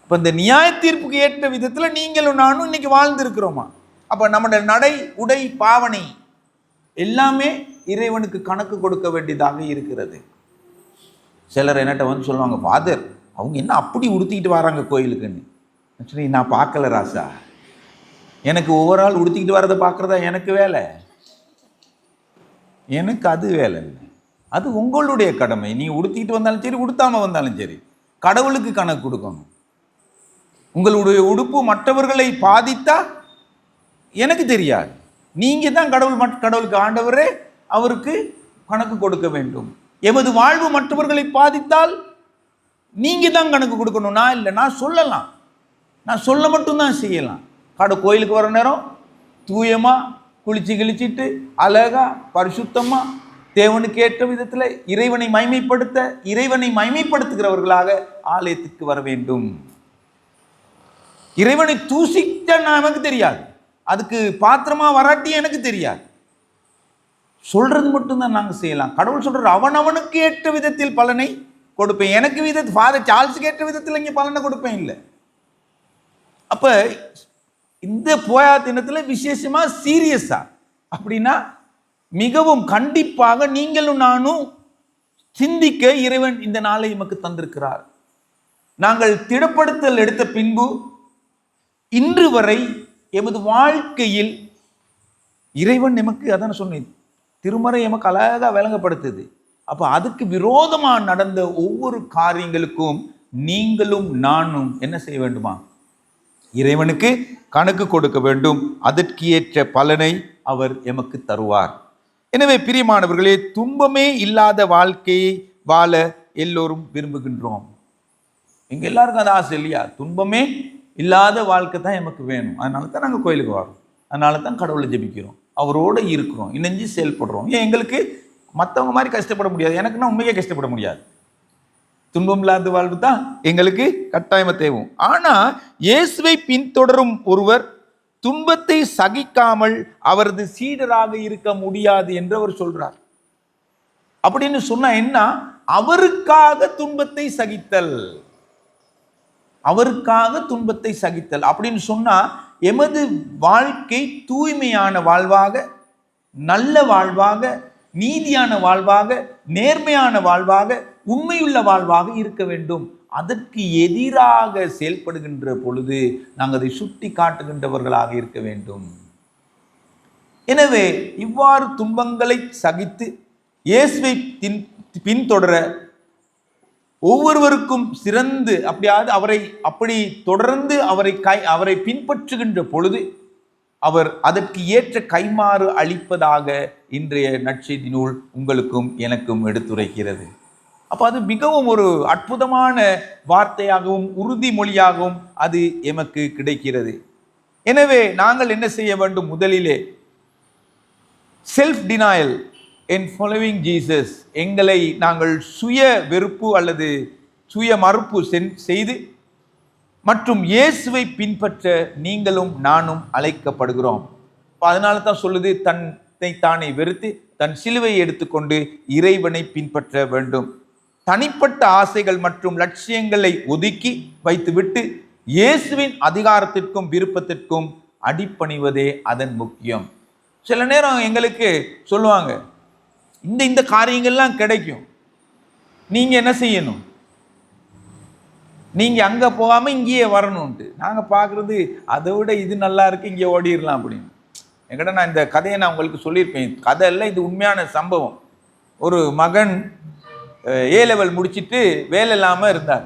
இப்ப இந்த நியாய தீர்ப்புக்கு ஏற்ற விதத்துல நீங்களும் நானும் இன்னைக்கு வாழ்ந்திருக்கிறோமா? அப்ப நம்முடைய நடை, உடை, பாவனை எல்லாமே இறைவனுக்கு கணக்கு கொடுக்க வேண்டியதாக இருக்கிறது. சிலர் என்னட்ட வந்து சொல்லுவாங்க, ஃபாதர் அவங்க என்ன அப்படி உடுத்திக்கிட்டு வராங்க கோயிலுக்குன்னு. சரி, நான் பார்க்கல ராசா, எனக்கு ஒவ்வொரு ஆள் உடுத்திக்கிட்டு வர்றதை பார்க்குறதா எனக்கு வேலை, எனக்கு அது வேலை இல்லை. அது உங்களுடைய கடமை. நீ உடுத்திக்கிட்டு வந்தாலும் சரி, உடுத்தாமல் வந்தாலும் சரி, கடவுளுக்கு கணக்கு கொடுக்கணும். உங்களுடைய உடுப்பு மற்றவர்களை பாதித்தா எனக்கு தெரியாது, நீங்கள் தான் கடவுளுக்கு ஆண்டவரே, அவருக்கு கணக்கு கொடுக்க வேண்டும். எமது வாழ்வு மற்றவர்களை பாதித்தால் நீங்கள் தான் கணக்கு கொடுக்கணும், நான் இல்லை. நான் சொல்லலாம், நான் சொல்ல மட்டும்தான் செய்யலாம். கோயிலுக்கு வர நேரம் தூயமாக குளிச்சு கிழிச்சிட்டு அழகா பரிசுத்தமாக தேவனுக்கு ஏற்ற விதத்தில் இறைவனை மைமைப்படுத்துகிறவர்களாக ஆலயத்துக்கு வர வேண்டும். இறைவனை தூசிக்க நமக்கு தெரியாது, அதுக்கு பாத்திரமா வராட்டி எனக்கு தெரியாது. சொல்றது மட்டும்தான் நாங்கள் செய்யலாம். கடவுள் சொல்றாரு, அவனுக்கு ஏற்ற விதத்தில் பலனை கொடுப்பேன். எனக்கு ஃபாதர் சார்ல்ஸுக்கு ஏற்ற விதத்தில் இங்கே பலனை கொடுப்பேன் இல்லை. அப்ப இந்த போயா தினத்தில் விசேஷமா சீரியஸா அப்படின்னா மிகவும் கண்டிப்பாக நீங்களும் நானும் சிந்திக்க இறைவன் இந்த நாளை நமக்கு தந்திருக்கிறார். நாங்கள் திடப்படுத்தல் எடுத்த பின்பு இன்று வரை எமது வாழ்க்கையில் இறைவன் நமக்கு, அதான் சொன்னேன், திருமறை எமக்கு அழகாக விளங்கப்படுத்துது. அப்ப அதுக்கு விரோதமா நடந்த ஒவ்வொரு காரியங்களுக்கும் நீங்களும் நானும் என்ன செய்ய வேண்டுமா, இறைவனுக்கு கணக்கு கொடுக்க வேண்டும். அதற்கு ஏற்ற பலனை அவர் எமக்கு தருவார். எனவே பிரியமானவர்களே, துன்பமே இல்லாத வாழ்க்கையை வாழ எல்லோரும் விரும்புகின்றோம். எங்க எல்லாருக்கும் அது ஆசை இல்லையா? துன்பமே இல்லாத வாழ்க்கை தான் எமக்கு வேணும். அதனால தான் நாங்கள் கோயிலுக்கு வரோம், அதனால தான் கடவுளை ஜெபிக்கிறோம், அவரோடு இருக்கிறோம், இணைஞ்சு செயல்படுறோம். ஏன் எங்களுக்கு மற்றவங்க மாதிரி கஷ்டப்பட முடியாது, எனக்குன்னா உண்மையே கஷ்டப்பட முடியாது. துன்பம் இல்லாத வாழ்வு தான் எங்களுக்கு கட்டாயமாக தேவும். ஆனால் இயேசுவை பின்தொடரும் ஒருவர் துன்பத்தை சகிக்காமல் அவரது சீடராக இருக்க முடியாது என்று அவர் சொல்றார். அப்படின்னு சொன்னா என்ன, அவருக்காக துன்பத்தை சகித்தல், அவருக்காக துன்பத்தை சகித்தல் அப்படின்னு சொன்னா எமது வாழ்க்கை தூய்மையான வாழ்வாக, நல்ல வாழ்வாக, நீதியான வாழ்வாக, நேர்மையான வாழ்வாக, உண்மையுள்ள வாழ்வாக இருக்க வேண்டும். அதற்கு எதிராக செயல்படுகின்ற பொழுது நாங்கள் அதை சுட்டி காட்டுகின்றவர்களாக இருக்க வேண்டும். எனவே இவ்வாறு துன்பங்களை சகித்து இயேசுவை பின்தொடர ஒவ்வொருவருக்கும் சிறந்து அப்படி தொடர்ந்து அவரை பின்பற்றுகின்ற பொழுது அவர் அதற்கு ஏற்ற கைமாறு அளிப்பதாக இன்றைய நற்செய்தி நூல் உங்களுக்கும் எனக்கும் எடுத்துரைக்கிறது. அப்போ அது மிகவும் ஒரு அற்புதமான வார்த்தையாகவும் உறுதிமொழியாகவும் அது எமக்கு கிடைக்கிறது. எனவே நாங்கள் என்ன செய்ய வேண்டும், முதலிலே செல்ஃப் டினாயல் இன் ஃபாலோவிங் ஜீசஸ், எங்களை நாங்கள் சுய வெறுப்பு அல்லது சுய மறுப்பு செய்து மற்றும் இயேசுவை பின்பற்ற நீங்களும் நானும் அழைக்கப்படுகிறோம். அதனால தான் சொல்லுது, தன்னை தானே வெறுத்து தன் சிலுவையை எடுத்துக்கொண்டு இறைவனை பின்பற்ற வேண்டும். தனிப்பட்ட ஆசைகள் மற்றும் லட்சியங்களை ஒதுக்கி வைத்துவிட்டு இயேசுவின் அதிகாரத்திற்கும் விருப்பத்திற்கும் அடிபணிவதே அதன் முக்கியம். சில நேரம் எங்களுக்கு சொல்லுவாங்க, இந்த காரியங்கள்லாம் கிடைக்கும், நீங்க என்ன செய்யணும், நீங்க அங்க போகாம இங்கேயே வரணும்ட்டு. நாங்க பார்க்கறது அதை விட இது நல்லா இருக்கு, இங்கே ஓடிடலாம் அப்படின்னு. என்கிட்ட நான் இந்த கதையை நான் உங்களுக்கு சொல்லியிருப்பேன். கதை இல்லை, இது உண்மையான சம்பவம். ஒரு மகன் A லெவல் முடிச்சுட்டு வேலை இல்லாமல் இருந்தார்.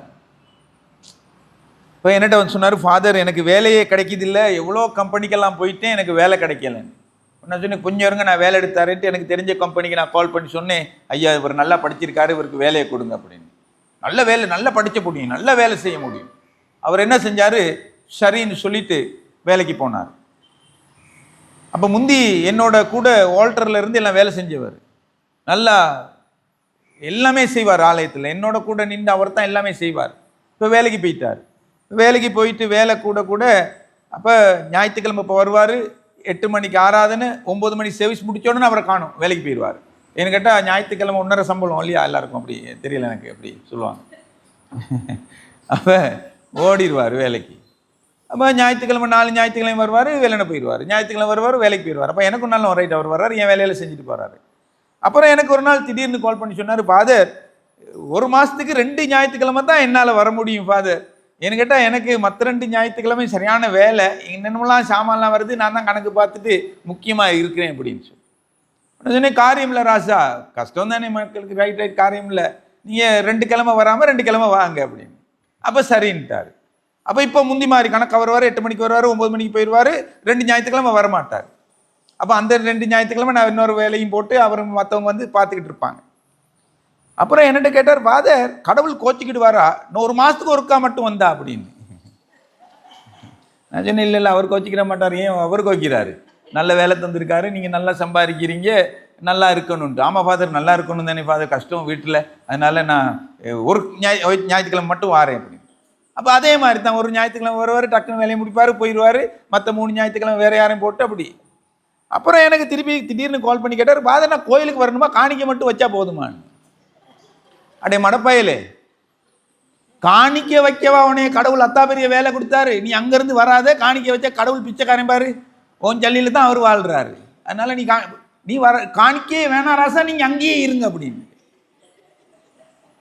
இப்போ என்கிட்ட வந்து சொன்னார், ஃபாதர் எனக்கு வேலையே கிடைக்கிது இல்லை, எவ்வளோ கம்பெனிக்கெல்லாம் போயிட்டேன், எனக்கு வேலை கிடைக்கலன்னு. நான் சொன்னேன், கொஞ்சம் இருங்க நான் வேலை எடுத்தாருன்ட்டு எனக்கு தெரிஞ்ச கம்பெனிக்கு நான் கால் பண்ணி சொன்னேன், ஐயா இவர் நல்லா படிச்சிருக்காரு, இவருக்கு வேலையை கொடுங்க அப்படின்னு. நல்ல வேலை, நல்லா படிக்க முடியும், நல்ல வேலை செய்ய முடியும். அவர் என்ன செஞ்சார், சரின்னு சொல்லிட்டு வேலைக்கு போனார். அப்போ முந்தி என்னோட கூட வால்டர்ல இருந்து எல்லாம் வேலை செஞ்சவர், நல்லா எல்லாமே செய்வார் ஆலயத்தில், என்னோட கூட நின்று அவர் தான் எல்லாமே செய்வார். இப்போ வேலைக்கு போயிட்டார். வேலைக்கு போயிட்டு வேலை கூட கூட அப்போ ஞாயிற்றுக்கிழமை இப்போ வருவார், 8 மணிக்கு ஆராதனை, 9 மணி சர்வீஸ் முடிச்ச உடனே அவரை காணும், வேலைக்கு போயிடுவார். ஏன்னு கேட்டால் ஞாயிற்றுக்கிழமை 1.5 சம்பளம் இல்லையா எல்லாருக்கும், அப்படி தெரியல எனக்கு, அப்படி சொல்லுவாங்க. அப்போ ஓடிடுவார் வேலைக்கு. அப்போ ஞாயிற்றுக்கிழமை 4 ஞாயிற்றுக்கிழமை வருவார், வேலைன்னு போயிடுவார், ஞாயிற்றுக்கிழமை வருவார், வேலைக்கு போயிடுவார். அப்போ எனக்கும் நல்ல ரைட், அவர் வர்றாரு, என் வேலையில் செஞ்சுட்டு போகிறாரு. அப்புறம் எனக்கு ஒரு நாள் திடீர்னு கால் பண்ணி சொன்னார், ஃபாதர் 1 மாதத்துக்கு 2 ஞாயிற்றுக்கிழமை தான் என்னால் வர முடியும் ஃபாதர். ஏன்னு கேட்டால் எனக்கு மற்ற 2 ஞாயிற்றுக்கிழமை சரியான வேலை, என்னென்னலாம் சாமான்லாம் வருது, நான் தான் கணக்கு பார்த்துட்டு முக்கியமாக இருக்கிறேன் அப்படின்னு சொன்னேன். காரியம் இல்லை ராசா, கஷ்டம் தானே மக்களுக்கு, ரைட் காரியம் இல்லை, நீங்கள் 2 கிழமை வராமல் 2 கிழமை வாங்க அப்படின்னு. அப்போ சரின்ட்டார். அப்போ இப்போ முந்தி மாதிரி கணக்கு, அவர் வர 8 மணிக்கு வருவார், 9 மணிக்கு போயிடுவார், 2 ஞாயிற்றுக்கிழமை வரமாட்டார். அப்போ அந்த 2 ஞாயிற்றுக்கிழமை நான் இன்னொரு வேலையும் போட்டு அவர் மற்றவங்க வந்து பார்த்துக்கிட்டு இருப்பாங்க. அப்புறம் என்னட்ட கேட்டார், ஃபாதர் கடவுள் கோச்சிக்கிட்டு வாரா, இன்னும் 1 மாதத்துக்கு ஒருக்கா மட்டும் வந்தா அப்படின்னு. நான் சொன்னேன், இல்லை அவர் கோச்சிக்கிற மாட்டார். ஏன் அவர் கோச்சிக்கிறாரு, நல்ல வேலை தந்திருக்காரு, நீங்கள் நல்லா சம்பாதிக்கிறீங்க, நல்லா இருக்கணும்ட்டு. ஆமாம் ஃபாதர் நல்லா இருக்கணும் தானே ஃபாதர், கஷ்டம் வீட்டில், அதனால நான் ஒரு ஞாயிற்றுக்கிழமை மட்டும் வாரேன் அப்படின்னு. அப்போ அதே மாதிரி தான், ஒரு ஞாயிற்றுக்கிழமை வருவார், டக்குன்னு வேலையை முடிப்பார், போயிடுவார், மற்ற 3 ஞாயிற்றுக்கிழமை வேறு யாரையும் போட்டு அப்படி. அப்புறம் எனக்கு திருப்பி திடீர்னு கால் பண்ணி கேட்டார், ஃபாதர் நான் கோயிலுக்கு வரணுமா, காணிக்கை மட்டும் வச்சா போதுமான்னு. அடே மடப்பயலே, காணிக்க வைக்கவா உனே கடவுள் அத்தா பெரிய வேலை கொடுத்தாரு, நீ அங்கேருந்து வராத, காணிக்க வச்சா கடவுள் பிச்சைக்காரன் பாரு, உன் ஜல்லியில் தான் அவர் வாழ்கிறாரு, அதனால நீ வர காணிக்கே வேணாம் ராசா, நீங்கள் அங்கேயே இருங்க அப்படின்னு.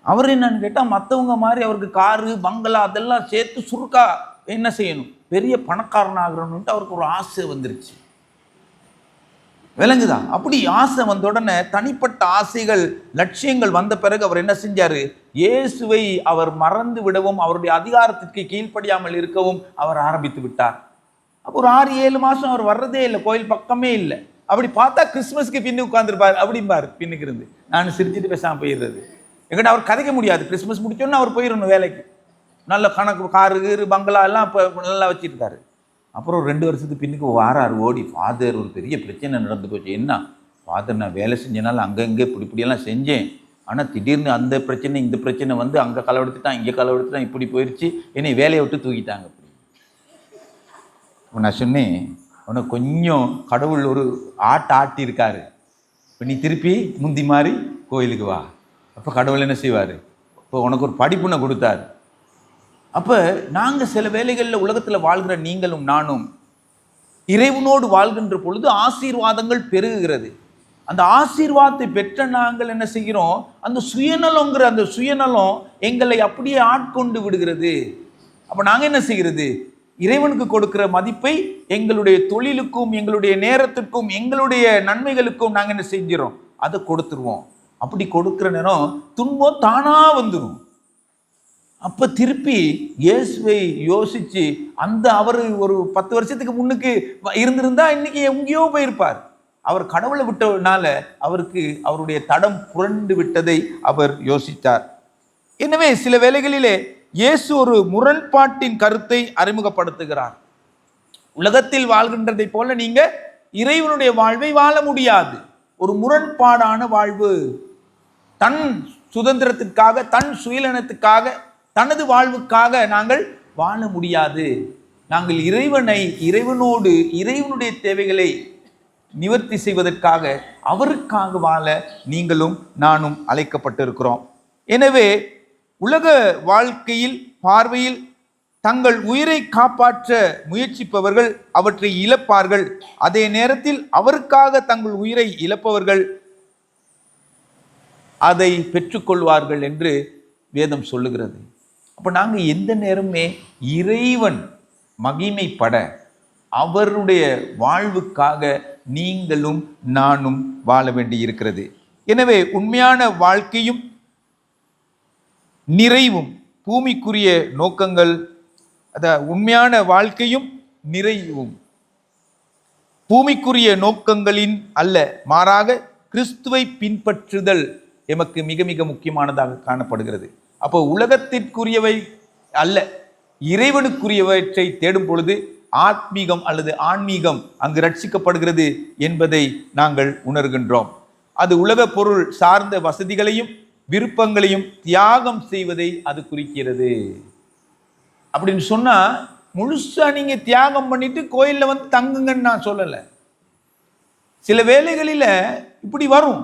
அவர் என்னன்னு கேட்டால், மற்றவங்க மாதிரி அவருக்கு காரு பங்களா அதெல்லாம் சேர்த்து சுருக்கா என்ன செய்யணும், பெரிய பணக்காரன் ஆகணும்ட்டு அவருக்கு ஒரு ஆசை வந்துருச்சு. விளங்குதா? அப்படி ஆசை வந்த உடனே தனிப்பட்ட ஆசைகள் லட்சியங்கள் வந்த பிறகு அவர் என்ன செஞ்சாரு, இயேசுவை அவர் மறந்து விடவும் அவருடைய அதிகாரத்திற்கு கீழ்ப்படியாமல் இருக்கவும் அவர் ஆரம்பித்து விட்டார். அப்போ ஒரு 6-7 மாதம் அவர் வர்றதே இல்லை, கோயில் பக்கமே இல்லை. அப்படி பார்த்தா கிறிஸ்மஸ்க்கு பின்னு உட்காந்துருப்பார் அப்படிம்பார், பின்னுக்கு இருந்து நான் சிரிச்சுட்டு பேசாமல் போயிடுறது. எங்கிட்ட அவர் கதைக்க முடியாது, கிறிஸ்மஸ் முடிச்சோன்னு அவர் போயிடணும் வேலைக்கு, நல்ல கணக்கு காரு பங்களா எல்லாம் இப்போ நல்லா வச்சுருக்காரு. அப்புறம் 2 வருஷத்துக்கு பின்னுக்கு வாராரு ஓடி, ஃபாதர் ஒரு பெரிய பிரச்சனை நடந்து போச்சு. என்ன ஃபாதர், நான் வேலை செஞ்சனால அங்கங்கே இப்படியெல்லாம் செஞ்சேன், ஆனால் திடீர்னு அந்த பிரச்சனை இந்த பிரச்சனை வந்து அங்கே களவெடுத்துட்டான், இங்கே களவெடுத்துட்டான், இப்படி போயிடுச்சு, என்னை வேலையை விட்டு தூக்கிட்டாங்க அப்படி. நான் சொன்னேன், உனக்கு கொஞ்சம் கடவுள் ஒரு ஆட்டியிருக்காரு, இப்போ நீ திருப்பி முந்தி மாதிரி கோயிலுக்கு வா. அப்போ கடவுள் என்ன செய்வார், இப்போ உனக்கு ஒரு படிப்புனை கொடுத்தாரு. அப்போ நாங்கள் சில வேளைகளில் உலகத்தில் வாழ்கிற நீங்களும் நானும் இறைவனோடு வாழ்கின்ற பொழுது ஆசீர்வாதங்கள் பெருகுகிறது. அந்த ஆசீர்வாதத்தை பெற்ற நாங்கள் என்ன செய்கிறோம், அந்த சுயநலங்கிற அந்த சுயநலம் எங்களை அப்படியே ஆட்கொண்டு விடுகிறது. அப்போ நாங்கள் என்ன செய்கிறது, இறைவனுக்கு கொடுக்கிற மதிப்பை எங்களுடைய தொழிலுக்கும் எங்களுடைய நேரத்திற்கும் எங்களுடைய நன்மைகளுக்கும் நாங்கள் என்ன செஞ்சிடறோம், அதை கொடுத்துருவோம். அப்படி கொடுக்குற நேரம் துன்பம் தானாக வந்துடும். அப்போ திருப்பி இயேசுவை யோசித்து, அந்த அவர் ஒரு 10 வருஷத்துக்கு முன்னுக்கு இருந்திருந்தா இன்னைக்கு எங்கேயோ போயிருப்பார். அவர் கடவுளை விட்டனால அவருக்கு அவருடைய தடம் புரண்டு விட்டதை அவர் யோசித்தார். எனவே சில வேளைகளிலே இயேசு ஒரு முரண்பாட்டின் கருத்தை அறிமுகப்படுத்துகிறார். உலகத்தில் வாழ்கின்றதை போல நீங்க இறைவனுடைய வாழ்வை வாழ முடியாது. ஒரு முரண்பாடான வாழ்வு, தன் சுதந்திரத்திற்காக தன் சுயநலத்துக்காக தனது வாழ்வுக்காக நாங்கள் வாழ முடியாது. நாங்கள் இறைவனோடு இறைவனுடைய தேவைகளை நிவர்த்தி செய்வதற்காக அவருக்காக வாழ நீங்களும் நானும் அழைக்கப்பட்டிருக்கிறோம். எனவே உலக வாழ்க்கையில் பார்வையில் தங்கள் உயிரை காப்பாற்ற முயற்சிப்பவர்கள் அவற்றை இழப்பார்கள். அதே நேரத்தில் அவருக்காக தங்கள் உயிரை இழப்பவர்கள் அதை பெற்றுக்கொள்வார்கள் என்று வேதம் சொல்லுகிறது. அப்ப நாங்க எந்த நேரமே இறைவன் மகிமைப்பட அவருடைய வாழ்வுக்காக நீங்களும் நானும் வாழ வேண்டி இருக்கிறது. எனவே உண்மையான வாழ்க்கையும் நிறைவும் பூமிக்குரிய நோக்கங்கள், உண்மையான வாழ்க்கையும் நிறைவும் பூமிக்குரிய நோக்கங்களின் அல்ல, மாறாக கிறிஸ்துவை பின்பற்றுதல் எமக்கு மிக மிக முக்கியமானதாக காணப்படுகிறது. அப்போ உலகத்திற்குரியவை அல்ல, இறைவனுக்குரியவற்றை தேடும் பொழுது ஆத்மீகம் அல்லது ஆன்மீகம் அங்கு ரட்சிக்கப்படுகிறது என்பதை நாங்கள் உணர்கின்றோம். அது உலக பொருள் சார்ந்த வசதிகளையும் விருப்பங்களையும் தியாகம் செய்வதை அது குறிக்கிறது. அப்படின்னு சொன்னா முழுசா நீங்க தியாகம் பண்ணிட்டு கோயில்ல வந்து தங்குங்கன்னு நான் சொல்லலை. சில வேலைகளில் இப்படி வரும்.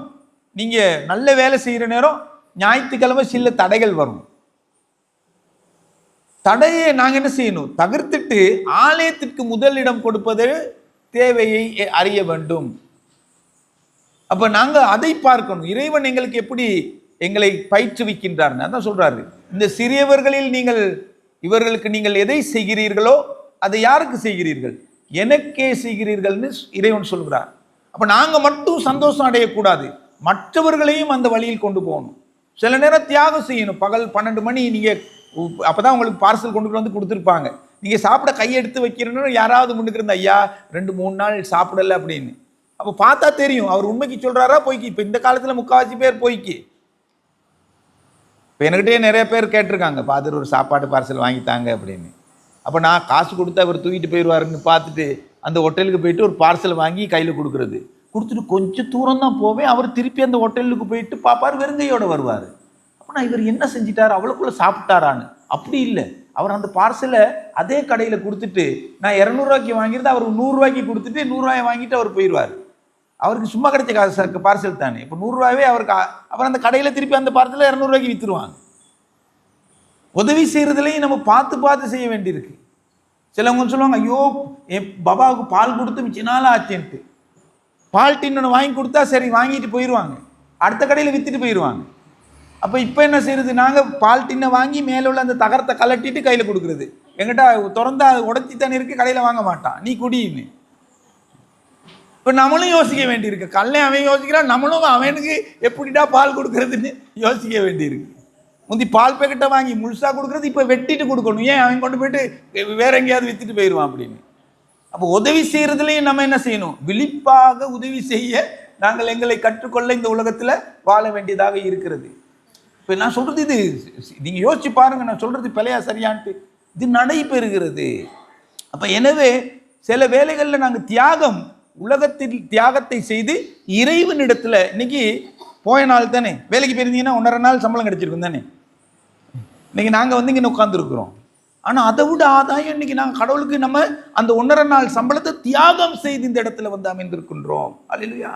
நீங்க நல்ல வேலை செய்யற நேரம் ஞாயிற்றுக்கிழமை சில தடைகள் வரும். தடையை நாங்க என்ன செய்யணும்? தகர்த்துட்டு ஆலயத்திற்கு முதலிடம் கொடுப்பது தேவையை அறிய வேண்டும். அப்ப நாங்க அதை பார்க்கணும். இறைவன் எங்களுக்கு எப்படி எங்களை பயிற்றுவிக்கின்றார். அதான் சொல்றாரு, இந்த சிறியவர்களில் நீங்கள் இவர்களுக்கு நீங்கள் எதை செய்கிறீர்களோ அதை யாருக்கு செய்கிறீர்கள்? எனக்கே செய்கிறீர்கள்னு இறைவன் சொல்கிறார். அப்ப நாங்க மட்டும் சந்தோஷம் அடையக்கூடாது, மற்றவர்களையும் அந்த வழியில் கொண்டு போகணும். சில நேரம் தியாகம் செய்யணும். பகல் 12 மணி நீங்க அப்பதான் உங்களுக்கு பார்சல் கொண்டு வந்து கொடுத்துருப்பாங்க. நீங்க சாப்பிட கையெடுத்து வைக்கிறேன்னு யாராவது முன்னுக்கு இருந்த, ஐயா 2-3 நாள் சாப்பிடல அப்படின்னு. அப்போ பார்த்தா தெரியும் அவர் உண்மைக்கு சொல்றாரா பொய்க்கு. இப்போ இந்த காலத்துல முக்காவாசி பேர் பொய்க்கு. இப்போ என்கிட்டயே நிறைய பேர் கேட்டிருக்காங்க, ஃபாதர் ஒரு சாப்பாடு பார்சல் வாங்கித்தாங்க அப்படின்னு. அப்போ நான் காசு கொடுத்து அவர் தூக்கிட்டு போயிடுவாருன்னு பார்த்துட்டு அந்த ஹோட்டலுக்கு போயிட்டு ஒரு பார்சல் வாங்கி கையில் கொடுக்குறது. கொடுத்துட்டு கொஞ்சம் தூரம் தான் போவேன், அவர் திருப்பி அந்த ஹோட்டலுக்கு போயிட்டு பார்ப்பார், வெறுங்கையோடு வருவார். அப்போ நான் இவர் என்ன செஞ்சிட்டார், அவ்வளோக்குள்ளே சாப்பிட்டாரான்னு. அப்படி இல்லை, அவர் அந்த பார்சலை அதே கடையில் கொடுத்துட்டு நான் 200 ரூபாய்க்கு வாங்கிட்டு அவர் 100 ரூபாய்க்கு கொடுத்துட்டு 100 ரூபாயை வாங்கிட்டு அவர் போயிடுவார். அவருக்கு சும்மா கிடைச்ச காசு பார்சல் தானே. இப்போ 100 ரூபாவே அவருக்கு அவர் அந்த கடையில் திருப்பி அந்த பார்சலை 200 ரூபாய்க்கு விற்றுருவாங்க. உதவி செய்கிறதுலையும் நம்ம பார்த்து பார்த்து செய்ய வேண்டியிருக்கு. சிலவங்க சொல்லுவாங்க, ஐயோ என் பாபாவுக்கு பால் கொடுத்து மிச்ச நாள் ஆச்சுன்ட்டு பால் டின்னு வாங்கி கொடுத்தா சரி வாங்கிட்டு போயிடுவாங்க, அடுத்த கடையில் விற்றுட்டு போயிடுவாங்க. அப்போ இப்போ என்ன செய்யறது? நாங்கள் பால் டின்னை வாங்கி மேலே உள்ள அந்த தகரத்தை கலட்டிட்டு கையில் கொடுக்குறது. எங்கிட்ட திறந்தா உடச்சி தானே இருக்கு, கடையில் வாங்க மாட்டான், நீ குடின்னு. இப்போ நம்மளும் யோசிக்க வேண்டியிருக்கு. கல்லை அவன் யோசிக்கிறான், நம்மளும் அவனுக்கு எப்படிடா பால் கொடுக்கறதுன்னு யோசிக்க வேண்டியிருக்கு. முந்தி பால் பேக்கெட்டை வாங்கி முழுசாக கொடுக்குறது, இப்போ வெட்டிட்டு கொடுக்கணும். ஏன் அவன் கொண்டு போயிட்டு வேற எங்கேயாவது விற்றுட்டு போயிடுவான் அப்படின்னு. அப்போ உதவி செய்கிறதுலையும் நம்ம என்ன செய்யணும்? விழிப்பாக உதவி செய்ய நாங்கள் எங்களை கற்றுக்கொள்ள இந்த உலகத்தில் வாழ வேண்டியதாக இருக்கிறது. இப்போ நான் சொல்கிறது இது நீங்கள் யோசிச்சு பாருங்கள், நான் சொல்கிறது பிழையா சரியான்ட்டு இது நடைபெறுகிறது. அப்போ எனவே சில வேளைகளில் நாங்கள் தியாகம், உலகத்தில் தியாகத்தை செய்து இறைவனிடத்தில், இன்னைக்கு போய நாள் தானே, வேலைக்கு போயிருந்தீங்கன்னா 1.5 நாள் சம்பளம் கிடைச்சிருக்கும் தானே. இன்னைக்கு நாங்கள் வந்து இங்கே உட்காந்துருக்குறோம். ஆனால் அதை விட ஆதாயம் இன்னைக்கு நாங்கள் கடவுளுக்கு நம்ம அந்த 1.5 நாள் சம்பளத்தை தியாகம் செய்து இந்த இடத்துல வந்து அமைந்திருக்கின்றோம். அல்லேலூயா.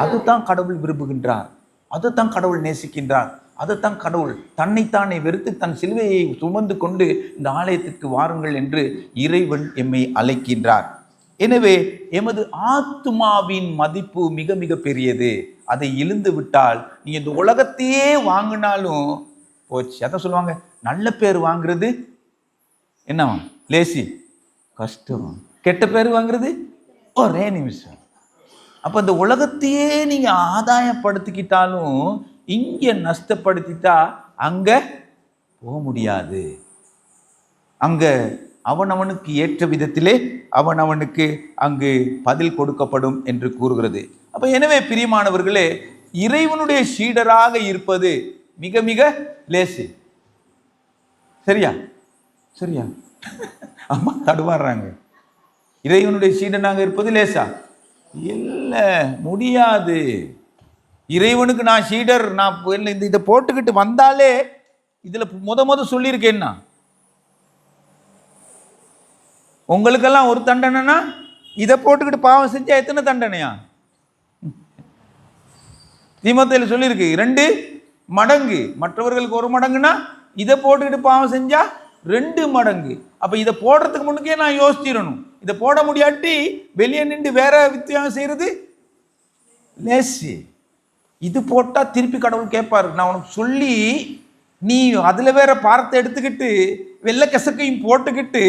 அதுதான் கடவுள் விரும்புகின்றார், அதைத்தான் கடவுள் நேசிக்கின்றார், அதைத்தான் கடவுள் தன்னைத்தானே வெறுத்து தன் சிலுவையை சுமந்து கொண்டு இந்த ஆலயத்திற்கு வாருங்கள் என்று இறைவன் எம்மை அழைக்கின்றார். எனவே எமது ஆத்துமாவின் மதிப்பு மிக மிக பெரியது. அதை இழந்து விட்டால் நீங்கள் இந்த உலகத்தையே வாங்கினாலும் போச்சு. அதான் சொல்லுவாங்க, நல்ல பேர் வாங்குறது என்னவா லேசி, கஷ்டம். கெட்ட பேர் வாங்குறது ஒரே நிமிஷம். அப்போ இந்த உலகத்தையே நீங்கள் ஆதாயப்படுத்திக்கிட்டாலும் இங்கே நஷ்டப்படுத்திட்டா அங்கே போக முடியாது. அங்கே அவனவனுக்கு ஏற்ற விதத்திலே அவனவனுக்கு அங்கு பதில் கொடுக்கப்படும் என்று கூறுகிறது. அப்போ எனவே பிரியமானவர்களே, இறைவனுடைய சீடராக இருப்பது மிக மிக லேசு. சரியா சரியா? அம்மா தடுவாடுறாங்க. இறைவனுடைய சீடனாக இருப்பது லேசா? இல்லை, முடியாது. இறைவனுக்கு நான் சீடர், நான் இதை போட்டுக்கிட்டு வந்தாலே இதில் முத சொல்லியிருக்கேன்னா, உங்களுக்கெல்லாம் ஒரு தண்டனைனா இதை போட்டுக்கிட்டு பாவம் செஞ்சா எத்தனை தண்டனையா? தீமோத்தேயுல சொல்லியிருக்கு, 2 மடங்கு. மற்றவர்களுக்கு 1 மடங்குனா இதை போட்டுக்கிட்டு பாவம் செஞ்சா 2 மடங்கு. அப்ப இதை போடுறதுக்கு முன்னுக்கே நான் யோசிச்சிடணும். இதை போட முடியாட்டி வெளியே நின்று வேற வித்தியாசம் செய்யறது லேசி. இது போட்டா திருப்பி கடவுள் கேட்பாரு. நான் உனக்கு சொல்லி நீ அதுல வேற பாரத்தை எடுத்துக்கிட்டு வெள்ளை கசக்கையும் போட்டுக்கிட்டு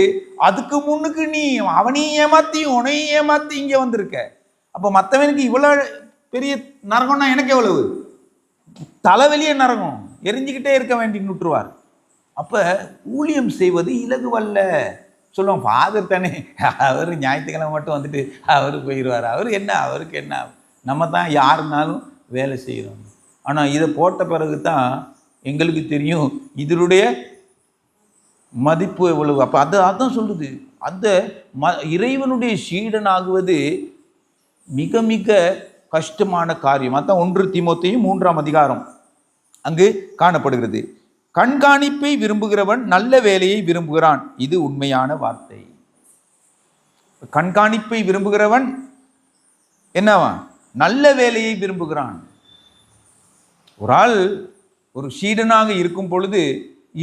அதுக்கு முன்னுக்கு நீ அவனையும் ஏமாத்தி உனையும் ஏமாத்தி இங்க வந்திருக்க. அப்ப மற்றவனுக்கு இவ்வளவு பெரிய நரகம்னா எனக்கு எவ்வளவு தலைவலியே நரகம், எரிஞ்சுக்கிட்டே இருக்க வேண்டி நுட்டுருவார். அப்ப ஊழியம் செய்வது இலகுவல்ல. சொல்லுவோம் ஃபாதர் தானே, அவர் ஞாயிற்றுக்கிழமை மட்டும் வந்துட்டு அவர் போயிடுவார், அவர் என்ன, அவருக்கு என்ன, நம்ம தான் யாருனாலும் வேலை செய்கிறோம். ஆனால் இதை போட்ட பிறகு தான் எங்களுக்கு தெரியும் இதனுடைய மதிப்பு எவ்வளவு. அப்போ அதான் சொல்லுது, அந்த இறைவனுடைய சீடனாகுவது மிக மிக கஷ்டமான காரியம். அதான் 1 தீமோத்தேயு 3ஆம் அதிகாரம் அங்கு காணப்படுகிறது. கண்காணிப்பை விரும்புகிறவன் நல்ல வேலையை விரும்புகிறான், இது உண்மையான வார்த்தை. கண்காணிப்பை விரும்புகிறவன் என்னவா, நல்ல வேலையை விரும்புகிறான். ஒரு ஆள் ஒரு சீடனாக இருக்கும் பொழுது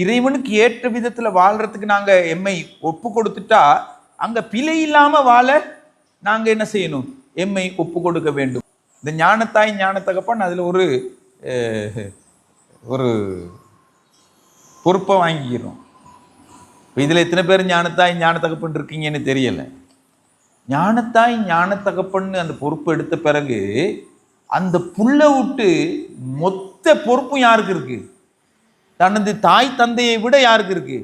இறைவனுக்கு ஏற்ற விதத்தில் வாழ்றதுக்கு நாங்கள் எம்மை ஒப்பு கொடுத்துட்டா அங்கே பிழை இல்லாமல் வாழ நாங்கள் என்ன செய்யணும், எம்மை ஒப்பு கொடுக்க வேண்டும். இந்த ஞானத்தாய் ஞானத்தகப்பன் அதில் ஒரு பொறுப்பை வாங்கிக்கிறோம். இதில் எத்தனை பேர் ஞானத்தாய் ஞானத்தகப்பன் இருக்கீங்கன்னு தெரியலை. ஞானத்தாய் ஞானத்தகப்பன்னு அந்த பொறுப்பு எடுத்த பிறகு அந்த புள்ள விட்டு மொத்த பொறுப்பும் யாருக்கு இருக்கு, தனது தாய் தந்தையை விட யாருக்கு இருக்கு.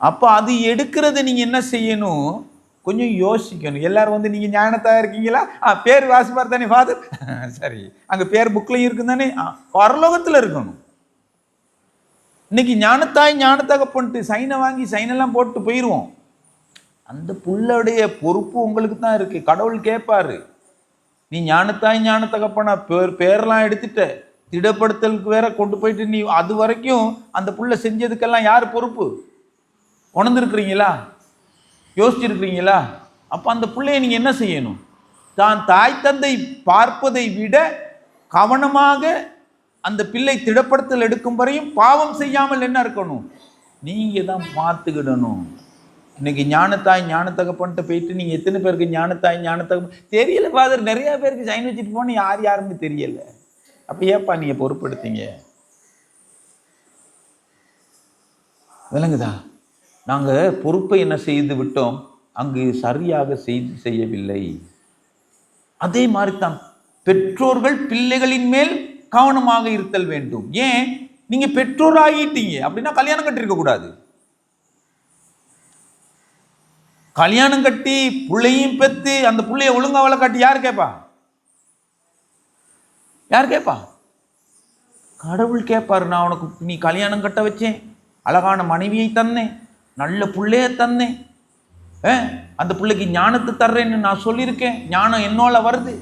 அப்போ அது எடுக்கிறத நீங்க என்ன செய்யணும், கொஞ்சம் யோசிக்கணும். எல்லாரும் நீங்க ஞானத்தாயா இருக்கீங்களா, பேர் வாசிப்பார் தானே ஃபாதர், சரி அங்க பேர் புக்லையும் இருக்கு தானே, பரலோகத்தில் இருக்கணும். இன்னைக்கு ஞானத்தாய் ஞானத்தகப்பன்ட்டு சைனை வாங்கி சைனெல்லாம் போட்டு போயிடுவோம். அந்த புள்ளுடைய பொறுப்பு உங்களுக்கு தான் இருக்கு. கடவுள் கேட்பாரு, நீ ஞானத்தாய் ஞானத்தகப்பனா பேரெல்லாம் எடுத்துட்ட, திடப்படுத்தலுக்கு வேற கொண்டு போயிட்டு நீ அது வரைக்கும் அந்த புள்ள செஞ்சதுக்கெல்லாம் யார் பொறுப்பு, உணர்ந்துருக்கிறீங்களா, யோசிச்சிருக்கிறீங்களா? அப்போ அந்த பிள்ளையை நீங்க என்ன செய்யணும், தான் தாய் தந்தை பார்ப்பதை விட கவனமாக அந்த பிள்ளை திடப்படுத்தல் எடுக்கும் வரையும் பாவம் செய்யாமல் என்ன இருக்கணும், நீங்க தான் பார்த்துக்கிடணும். இன்னைக்கு ஞானத்தாய் ஞானத்தகப்பன்ட்டு போயிட்டு நீங்க எத்தனை பேருக்கு ஞானத்தாய் ஞானத்தகப்பன் தெரியல ஃபாதர், நிறைய பேருக்கு சைன் வச்சுட்டு போன யாருன்னு தெரியல. அப்ப ஏப்பா நீங்க பொறுப்படுத்தீங்க, விளங்குதா? நாங்க பொறுப்பை என்ன செய்து விட்டோம், அங்கு சரியாக செய்யவில்லை. அதே மாதிரி தான் பெற்றோர்கள் பிள்ளைகளின் மேல் கவனமாக இருத்தல் வேண்டும். ஏன், நீங்க பெற்றோர் ஆகிட்டீங்க அப்படின்னா கல்யாணம் கட்டிருக்க கூடாது. கல்யாணம் கட்டி பிள்ளையும் பெத்து அந்த பிள்ளைய ஒழுங்கா வள காட்டி யார் கேட்பா, யார் கேட்பா? கடவுள் கேட்பாரு. நான் உனக்கு நீ கல்யாணம் கட்ட வச்சேன், அழகான மனைவியை தந்தேன், நல்ல பிள்ளைய தந்தேன், அந்த பிள்ளைக்கு ஞானத்தை தர்றேன்னு நான் சொல்லியிருக்கேன், ஞானம் என்னோட வருது,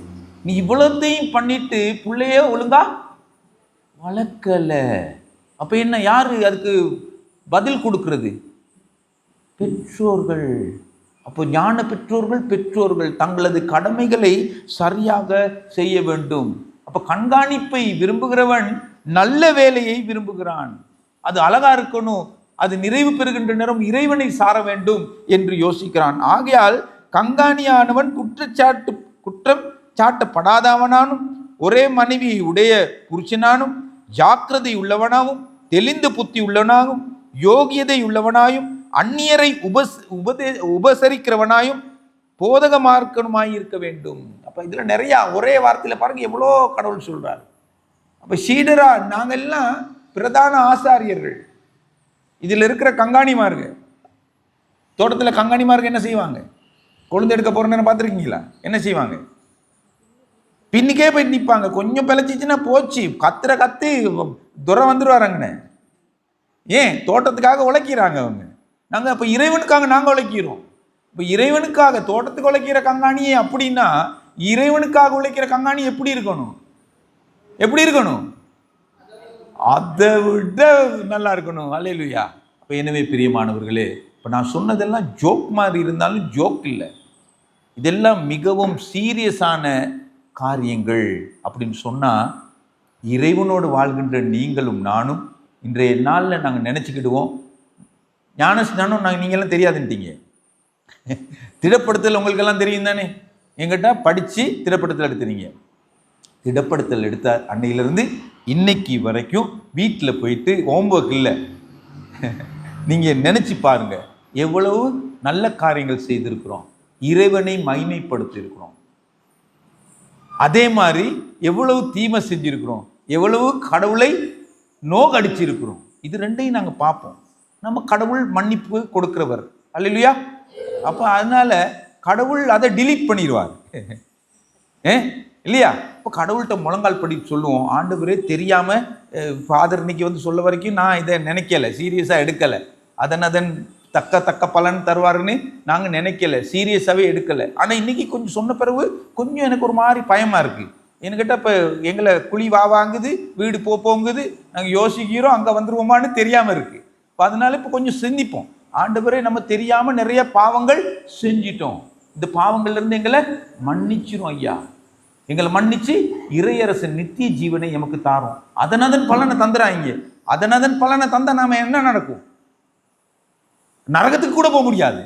நீ இவ்வளத்தையும் பண்ணிட்டு பிள்ளைய ஒழுங்கா வளர்க்கல. அப்ப என்ன, யாரு அதுக்கு பதில் கொடுக்கிறது? பெற்றோர்கள். அப்போ ஞான பெற்றோர்கள் தங்களது கடமைகளை சரியாக செய்ய வேண்டும். அப்ப கண்காணிப்பை விரும்புகிறவன் நல்ல வேலையை விரும்புகிறான். அது அழகா இருக்கணும், அது நிறைவு பெறுகின்ற நேரம் இறைவனை சார வேண்டும் என்று யோசிக்கிறான். ஆகையால் கண்காணியானவன் குற்றம் சாட்டப்படாதவனானும் ஒரே மனைவியை உடைய புருஷனானும் ஜாக்கிரதை உள்ளவனாகவும் தெளிந்த புத்தி உள்ளவனாகவும் யோகியதை உள்ளவனாயும் அந்நியரை உபசரிக்கிறவனாயும் போதக மார்க்கனுமாய் இருக்க வேண்டும். அப்ப இதுல நிறைய ஒரே வார்த்தையில பாருங்க எவ்வளோ கடவுள் சொல்றாரு. அப்ப சீடரா நாங்க எல்லாம் பிரதான ஆசாரியர்கள். இதுல இருக்கிற கண்காணிமாருங்க, தோட்டத்தில் கண்காணிமாருங்க என்ன செய்வாங்க, கொழுந்து எடுக்க போறேன்னு பார்த்துருக்கீங்களா? என்ன செய்வாங்க, பின்னுக்கே போய் நிற்பாங்க. கொஞ்சம் பிழைச்சிச்சுன்னா போச்சு, கத்து துறை வந்துடுவாருங்கண்ணே. ஏன், தோட்டத்துக்காக உழைக்கிறாங்க அவங்க. நாங்கள் இப்போ இறைவனுக்காக நாங்கள் உழைக்கிறோம். இப்போ இறைவனுக்காக தோட்டத்துக்கு உழைக்கிற கண்காணியே அப்படின்னா இறைவனுக்காக உழைக்கிற கண்காணி எப்படி இருக்கணும், எப்படி இருக்கணும்? அதை விட நல்லா இருக்கணும். அல்லேலூயா. அப்போ எனவே பிரியமானவர்களே, இப்போ நான் சொன்னதெல்லாம் ஜோக் மாதிரி இருந்தாலும் ஜோக் இல்லை, இதெல்லாம் மிகவும் சீரியஸான காரியங்கள். அப்படின்னு சொன்னால் இறைவனோடு வாழ்கின்ற நீங்களும் நானும் இன்றைய நாளில் நாங்கள் நினச்சிக்கிடுவோம், ஞானஸ்நானம் நீங்கள்லாம் தெரியாதுன்ட்டீங்க. திடப்படுத்தல் உங்களுக்கெல்லாம் தெரியும் தானே, எங்கிட்ட படித்து திடப்படுத்தல் எடுத்துறீங்க. திடப்படுத்தல் எடுத்த அன்னையிலிருந்து இன்னைக்கு வரைக்கும் வீட்டில் போயிட்டு ஹோம்ஒர்க் இல்லை, நீங்கள் நினச்சி பாருங்க, எவ்வளவு நல்ல காரியங்கள் செய்திருக்கிறோம், இறைவனை மகிமைப்படுத்தி இருக்கிறோம். அதே மாதிரி எவ்வளவு தீமை செஞ்சிருக்கிறோம், எவ்வளவு கடவுளை நோகடிச்சிருக்கிறோம். இது ரெண்டையும் நாங்கள் பார்ப்போம். நம்ம கடவுள் மன்னிப்பு கொடுக்கிறவர், அல்லேலூயா. அப்போ அதனால கடவுள் அதை டிலீட் பண்ணிடுவார், இல்லையா? இப்போ கடவுள்கிட்ட முழங்கால் படி சொல்லுவோம், ஆண்டவரே தெரியாமல் ஃபாதர் இன்னைக்கு வந்து சொல்ல வரைக்கும் நான் இதை நினைக்கலை, சீரியஸாக எடுக்கலை, அதன் தக்க பலன் தருவாருன்னு நாங்கள் நினைக்கல, சீரியஸாகவே எடுக்கலை. ஆனால் இன்னைக்கு கொஞ்சம் சொன்ன பிறகு கொஞ்சம் எனக்கு ஒரு மாதிரி பயமாக இருக்குது. என்கிட்ட இப்போ எங்களை குழி வாங்குது, வீடு போங்குது, நாங்கள் யோசிக்கிறோம் அங்கே வந்துருவோமான்னு தெரியாமல் இருக்குது. இப்போ அதனால இப்போ கொஞ்சம் சிந்திப்போம், ஆண்டவரே நம்ம தெரியாமல் நிறைய பாவங்கள் செஞ்சிட்டோம், இந்த பாவங்கள்லேருந்து எங்களை மன்னிச்சிரும் ஐயா, எங்களை மன்னிச்சு இறையரசன் நித்திய ஜீவனை எமக்கு தாரோம். அதன் பலனை தந்துறாங்க. அதன் பலனை தந்தால் நாம என்ன நடக்கும்? நரகத்துக்கு கூட போக முடியாது.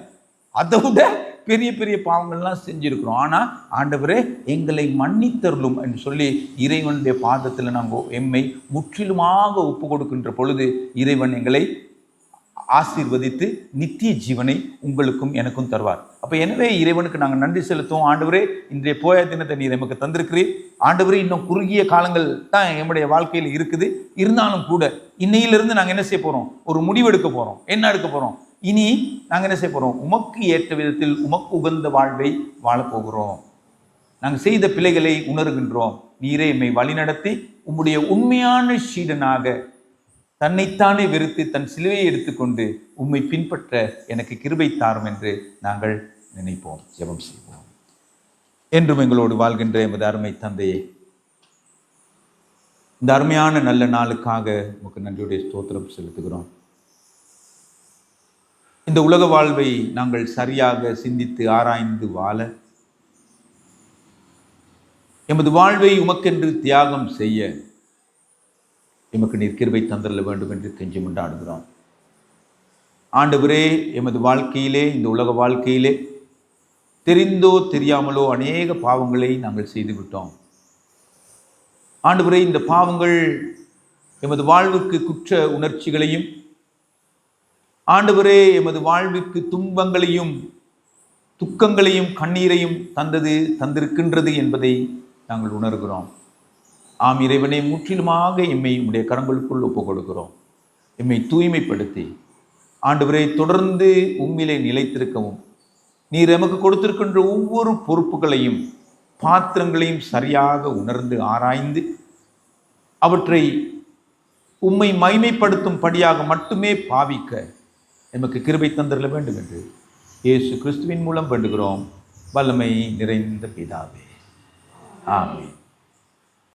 அதை விட பெரிய பெரிய பாவங்கள்லாம் செஞ்சிருக்கிறோம். ஆனால் ஆண்டவரே எங்களை மன்னித்தருளும் என்று சொல்லி இறைவனுடைய பாதத்தில் நாங்கள் எம்மை முற்றிலுமாக ஒப்பு கொடுக்கின்ற பொழுது இறைவன் எங்களை ஆசீர்வதித்து நித்திய ஜீவனை உங்களுக்கும் எனக்கும் தருவார். அப்போ எனவே இறைவனுக்கு நாங்கள் நன்றி செலுத்துவோம். ஆண்டவரே, இன்றைய போய தினத்தை நீர் எமக்கு தந்திருக்கிறீர். ஆண்டவரே, இன்னும் குறுகிய காலங்கள் தான் நம்முடைய வாழ்க்கையில் இருக்குது. இருந்தாலும் கூட இன்னையிலிருந்து நாங்கள் என்ன செய்ய போகிறோம்? ஒரு முடிவெடுக்க போகிறோம். என்ன எடுக்க போகிறோம்? இனி நாங்கள் என்ன செய்ய போகிறோம்? உமக்கு ஏற்ற விதத்தில் உமக்கு உகந்த வாழ்வை வாழப்போகிறோம். நாங்கள் செய்த பிழைகளை உணர்கின்றோம். நீரே எம்மை வழிநடத்தி உம்முடைய உண்மையான சீடனாக தன்னைத்தானே வெறுத்து தன் சிலுவையை எடுத்துக்கொண்டு உம்மை பின்பற்ற எனக்கு கிருபை தாரும் என்று நாங்கள் நினைப்போம், ஜெபம் செய்வோம். என்றும் எங்களோடு வாழ்கின்ற எமது அருமை தந்தையே, இந்த அருமையான நல்ல நாளுக்காக உமக்கு நன்றியுடைய ஸ்தோத்திரம் செலுத்துகிறோம். இந்த உலக வாழ்வை நாங்கள் சரியாக சிந்தித்து ஆராய்ந்து வாழ, எமது வாழ்வை உமக்கென்று தியாகம் செய்ய எமக்கு நீர் கிருபை தந்தரல வேண்டும் என்று கெஞ்சி கொண்டாடுகிறோம். ஆண்டவரே, எமது வாழ்க்கையிலே, இந்த உலக வாழ்க்கையிலே தெரிந்தோ தெரியாமலோ அநேக பாவங்களை நாங்கள் செய்துவிட்டோம். ஆண்டவரே, இந்த பாவங்கள் எமது வாழ்வுக்கு குற்ற உணர்ச்சிகளையும், ஆண்டவரே எமது வாழ்விற்கு துன்பங்களையும் துக்கங்களையும் கண்ணீரையும் தந்திருக்கின்றது என்பதை நாங்கள் உணர்கிறோம். ஆம் இறைவனை, முற்றிலுமாக எம்மை உடைய கரங்களுக்குள் ஒப்புக் கொடுக்கிறோம். எம்மை தூய்மைப்படுத்தி ஆண்டவரை தொடர்ந்து உம்மிலே நிலைத்திருக்கவும், நீர் எமக்கு கொடுத்திருக்கின்ற ஒவ்வொரு பொறுப்புகளையும் பாத்திரங்களையும் சரியாக உணர்ந்து ஆராய்ந்து அவற்றை உம்மை மகிமைப்படுத்தும் படியாக மட்டுமே பாவிக்க எமக்கு கிருபை தந்தரல வேண்டும் என்று இயேசு கிறிஸ்துவின் மூலம் வேண்டுகிறோம், வல்லமை நிறைந்த பிதாவே. ஆமென்.